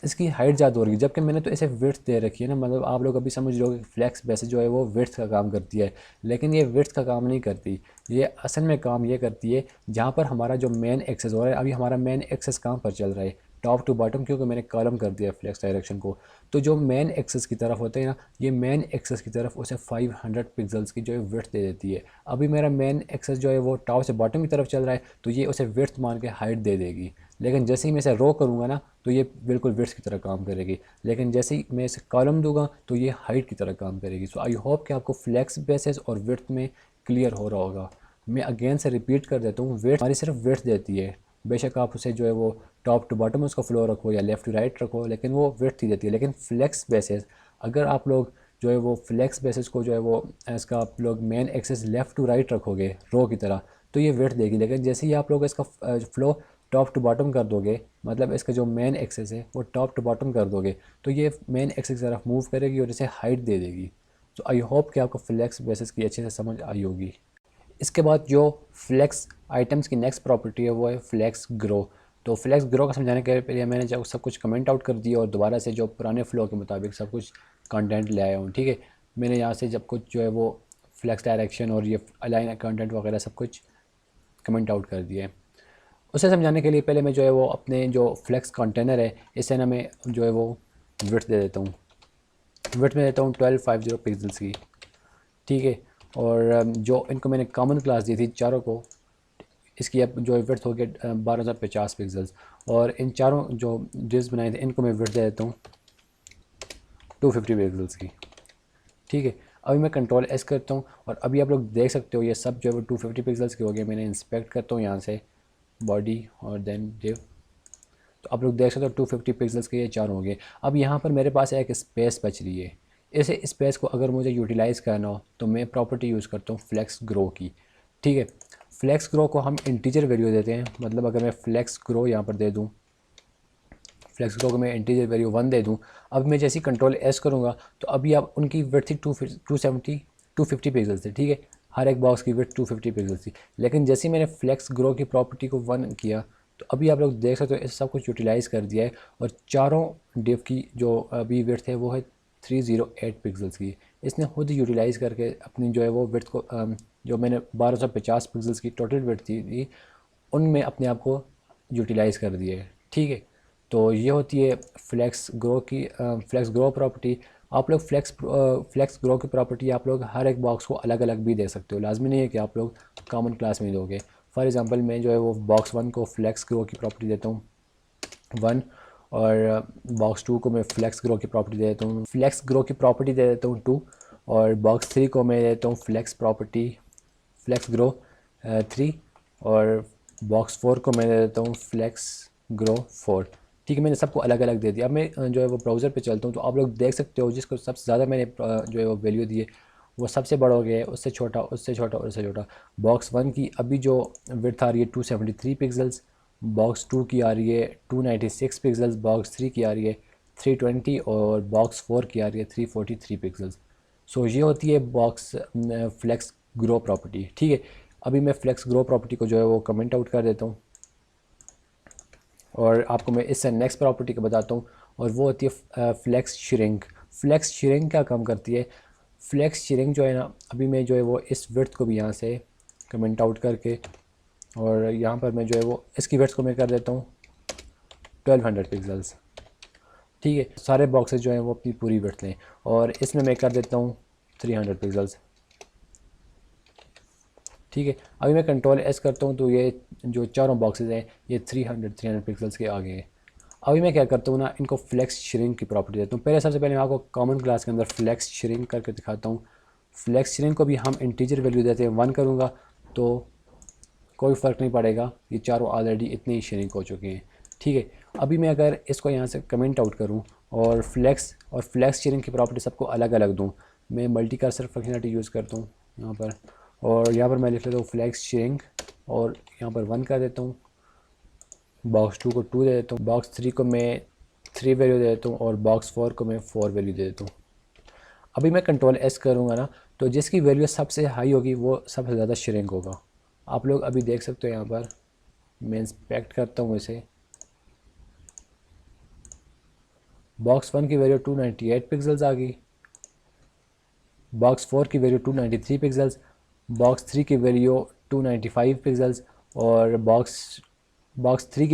इसकी हाइट ज़्यादा हो रही है, जबकि मैंने तो ऐसे विड्थ दे रखी है ना। मतलब आप लोग अभी समझ रहे हो कि फ्लेक्स बेसिस जो है वो विड्थ का काम करती है, लेकिन ये विड्थ का काम नहीं करती। ये असल में काम ये करती है जहाँ पर हमारा जो मेन एक्सेस हो रहा है। अभी हमारा मेन एक्सेस कहाँ पर चल रहा है? टॉप टू बॉटम, क्योंकि मैंने कॉलम कर दिया फ्लेक्स डायरेक्शन को। तो जो मेन एक्सेस की तरफ होते हैं ना, ये मेन एक्सेस की तरफ उसे 500 पिक्सल्स की जो है विड्थ दे देती है। अभी मेरा मेन एक्सेस जो है वो टॉप से बॉटम की तरफ चल रहा है, तो ये उसे विड्थ मान के हाइट दे देगी। लेकिन जैसे ही मैं इसे रो करूँगा ना, तो ये बिल्कुल विड्थ की तरह काम करेगी। लेकिन जैसे ही मैं इसे कॉलम दूंगा तो ये हाइट की तरह काम करेगी। सो आई होप कि आपको फ्लेक्स बेसिस और विड्थ में क्लियर हो रहा होगा। मैं अगेन से रिपीट कर देता हूँ, विड्थ हमारी सिर्फ विड्थ देती है। बेशक आप उसे जो है वो टॉप टू बॉटम उसका फ्लो रखो या लेफ़्ट टू राइट रखो, लेकिन वो विड्थ ही देती है। लेकिन फ्लेक्स बेसिस, अगर आप लोग जो है वो फ्लेक्स बेसिस को जो है वो इसका आप लोग main axis left to right रखोगे रो की तरह, तो ये विड्थ देगी। लेकिन जैसे ही आप लोग इसका फ्लो टॉप टू बॉटम कर दोगे, मतलब इसका जो मेन एक्सेस है वो टॉप टू बॉटम कर दोगे, तो ये मेन एक्सेस की तरफ मूव करेगी और इसे हाइट दे देगी। तो आई होप कि आपको फ्लेक्स बेसिस की अच्छे से समझ आई होगी। इसके बाद जो फ्लेक्स आइटम्स की नेक्स्ट प्रॉपर्टी है वो है फ्लेक्स ग्रो। तो फ्लेक्स ग्रो का समझाने के पहले मैंने जब सब कुछ कमेंट आउट कर दिया और दोबारा से जो पुराने फ्लो के मुताबिक सब कुछ कंटेंट ले आया हूँ, ठीक है। मैंने यहाँ से जब कुछ जो है वो फ्लेक्स डायरेक्शन और ये अलाइन कंटेंट वगैरह सब कुछ कमेंट आउट कर दिया है। उसे समझाने के लिए पहले मैं जो है वो अपने जो फ्लेक्स कंटेनर है, इसे ना मैं जो है वो विड्थ दे देता हूँ। विड्थ में देता हूँ 1250 पिक्सल्स की, ठीक है। और जो इनको मैंने कॉमन क्लास दी थी चारों को, इसकी अब जो विड्थ हो गया 1250 पिक्सल्स। और इन चारों जो डिव्स बनाए थे इनको मैं विड्थ दे देता हूँ 250 पिक्सल्स की, ठीक है। अभी मैं कंट्रोल एस करता हूँ और अभी आप लोग देख सकते हो ये सब जो है वो 250 पिक्सल्स के हो गए। मैंने इंस्पेक्ट करता हूँ यहाँ से बॉडी और देन डिव, तो आप लोग देख सकते हो 250 पिक्सल्स के ये चार हो गए। अब यहाँ पर मेरे पास एक स्पेस बच रही है। इसे स्पेस को अगर मुझे यूटिलाइज़ करना हो तो मैं प्रॉपर्टी यूज़ करता हूँ फ्लेक्स ग्रो की, ठीक है। फ्लेक्स ग्रो को हम इंटीजर वैल्यू देते हैं। मतलब अगर मैं फ्लेक्स ग्रो यहाँ पर दे दूँ, फ्लेक्स ग्रो को मैं इंटीजर वैल्यू 1 दे दूँ, अब मैं जैसे ही कंट्रोल एस करूँगा तो अभी आप उनकी विड्थ थी 250 पिक्सल्स थी, ठीक है। हर एक बॉक्स की विड्थ 250 पिक्सल्स थी। लेकिन जैसे ही मैंने फ्लेक्स ग्रो की प्रॉपर्टी को 1 किया तो अभी आप लोग देख सकते हो इस सब कुछ यूटिलाइज़ कर दिया है और चारों डिव की जो अभी विड्थ है वो है 308 पिक्सल्स की। इसने खुद यूटिलाइज़ करके अपनी जो है वो विड्थ को जो मैंने 1250 पिक्सल्स की टोटल विड्थ थी उनमें अपने आप को यूटिलाइज़ कर दिए। ठीक है, तो ये होती है फ्लेक्स ग्रो की फ्लेक्स ग्रो प्रॉपर्टी। आप लोग फ्लेक्स ग्रो की प्रॉपर्टी आप लोग हर एक बॉक्स को अलग अलग भी दे सकते हो, लाजमी नहीं है कि आप लोग कॉमन क्लास में दोगे। फॉर एग्जांपल मैं जो है वो बॉक्स 1 को फ्लेक्स ग्रो की प्रॉपर्टी देता हूँ 1, और बॉक्स 2 को मैं फ्लेक्स ग्रो की प्रॉपर्टी दे देता हूँ, फ्लेक्स ग्रो की प्रॉपर्टी दे देता हूँ 2, और बॉक्स 3 को मैं देता हूँ फ्लेक्स ग्रो 3, और बॉक्स 4 को मैं दे देता हूँ फ्लेक्स ग्रो 4। ठीक है, मैंने सबको अलग अलग दे दिया। अब मैं जो है वो ब्राउज़र पे चलता हूँ, तो आप लोग देख सकते हो जिसको सबसे ज़्यादा मैंने जो है वो वैल्यू दी है वो सबसे बड़ा हो गया है, उससे छोटा, उससे छोटा और उससे छोटा। बॉक्स 1 की अभी जो विड्थ आ रही है 273 पिक्सल्स, बॉक्स 2 की आ रही है 296 पिक्सल्स, बॉक्स 3 की आ रही है 320, और बॉक्स 4 की आ रही है 343 पिक्सल्स। सो ये होती है बॉक्स फ्लेक्स ग्रो प्रॉपर्टी। ठीक है, अभी मैं फ्लेक्स ग्रो प्रॉपर्टी को जो है वो कमेंट आउट कर देता हूँ, और आपको मैं इससे नेक्स्ट प्रॉपर्टी को बताता हूँ, और वो होती है फ्लेक्स श्रिंक। फ्लेक्स श्रिंक क्या काम करती है? फ्लेक्स श्रिंक जो है ना, अभी मैं जो है वो इस विड्थ को भी यहाँ से कमेंट आउट करके, और यहाँ पर मैं जो है वो इसकी विड्थ को मैं कर देता हूँ 1200 पिक्सल्स। ठीक है, सारे बॉक्सेस जो हैं वो अपनी पूरी विड्थ लें, और इसमें मैं कर देता हूँ 300 पिक्सल्स। ठीक है, अभी मैं कंट्रोल एस करता हूँ तो ये जो चारों बॉक्सेस हैं ये 300 पिक्सल्स के आगे हैं। अभी मैं क्या करता हूँ ना, इनको फ्लेक्स श्रिंक की प्रॉपर्टी देता हूँ। पहले सबसे पहले मैं आपको कॉमन क्लास के अंदर फ्लेक्स श्रिंक करके दिखाता हूँ। फ्लेक्स श्रिंक को भी हम इंटीजर वैल्यू देते हैं 1 करूँगा तो कोई फ़र्क नहीं पड़ेगा, ये चारों ऑलरेडी इतने ही श्रिंक हो चुके हैं। ठीक है, अभी मैं अगर इसको यहाँ से कमेंट आउट करूँ और फ्लेक्स श्रिंक की प्रॉपर्टी सबको अलग अलग दूँ, मैं मल्टी कर्सर फंक्शनलिटी यूज़ करता हूँ यहाँ पर, और यहाँ पर मैं लिख लेता हूँ फ्लेक्स श्रिंक, और यहाँ पर 1 कर देता हूँ, बॉक्स 2 को 2 दे देता हूँ, बॉक्स 3 को मैं 3 वैल्यू दे देता हूँ, और बॉक्स 4 को मैं 4 वैल्यू दे देता हूँ। अभी मैं कंट्रोल एस करूँगा ना, तो जिसकी वैल्यू सबसे हाई होगी वो सबसे ज़्यादा श्रिंक होगा। आप लोग अभी देख सकते हो यहाँ पर, मैं इंस्पेक्ट करता हूँ इसे, बॉक्स 1 की वैल्यू 298 पिक्सल्स आ गई, बॉक्स 4 की वैल्यू 293 पिक्सल्स, बॉक्स 3 की वैल्यू 295 पिक्सल्स, और बॉक्स 3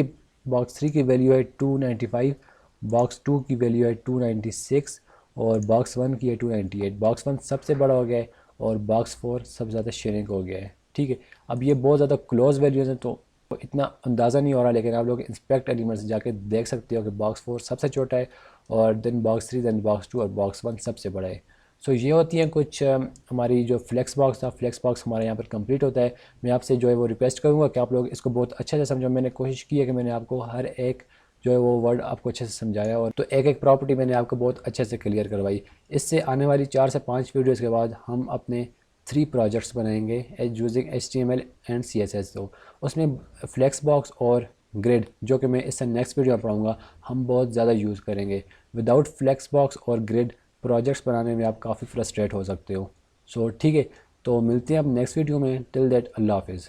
की वैल्यू है 295, बॉक्स 2 की वैल्यू है 296, और बॉक्स 1 की है 298। बॉक्स 1 सबसे बड़ा हो गया है, और बॉक्स 4 सबसे ज़्यादा श्रिंक हो गया है। ठीक है, अब ये बहुत ज़्यादा क्लोज वैल्यूज़ हैं तो इतना अंदाज़ा नहीं हो रहा, लेकिन आप लोग इंस्पेक्ट एलिमेंट्स जाके देख सकते हो कि बॉक्स 4 सबसे छोटा है, और देन बॉक्स 3, देन बॉक्स 2, और बॉक्स 1 सबसे बड़ा है। सो ये होती हैं कुछ हमारी जो फ्लेक्स बॉक्स था, फ्लेक्स बॉक्स हमारे यहाँ पर कंप्लीट होता है। मैं आपसे जो है वो रिक्वेस्ट करूँगा कि आप लोग इसको बहुत अच्छे से समझो। मैंने कोशिश की है कि मैंने आपको हर एक जो है वो वर्ड आपको अच्छे से समझाया, और तो एक एक प्रॉपर्टी मैंने आपको बहुत अच्छे से क्लियर करवाई। इससे आने वाली 4 से 5 वीडियोज़ के बाद हम अपने 3 प्रोजेक्ट्स बनाएंगे यूजिंग HTML एंड CSS। तो उसमें फ्लेक्स बॉक्स और ग्रिड, जो कि मैं इससे नेक्स्ट वीडियो में पढ़ाऊँगा, हम बहुत ज़्यादा यूज़ करेंगे। विदाउट फ्लेक्स बॉक्स और ग्रिड प्रोजेक्ट्स बनाने में आप काफ़ी फ्रस्ट्रेट हो सकते हो। सो ठीक है, तो मिलते हैं अब नेक्स्ट वीडियो में। टिल दैट, अल्लाह हाफिज़।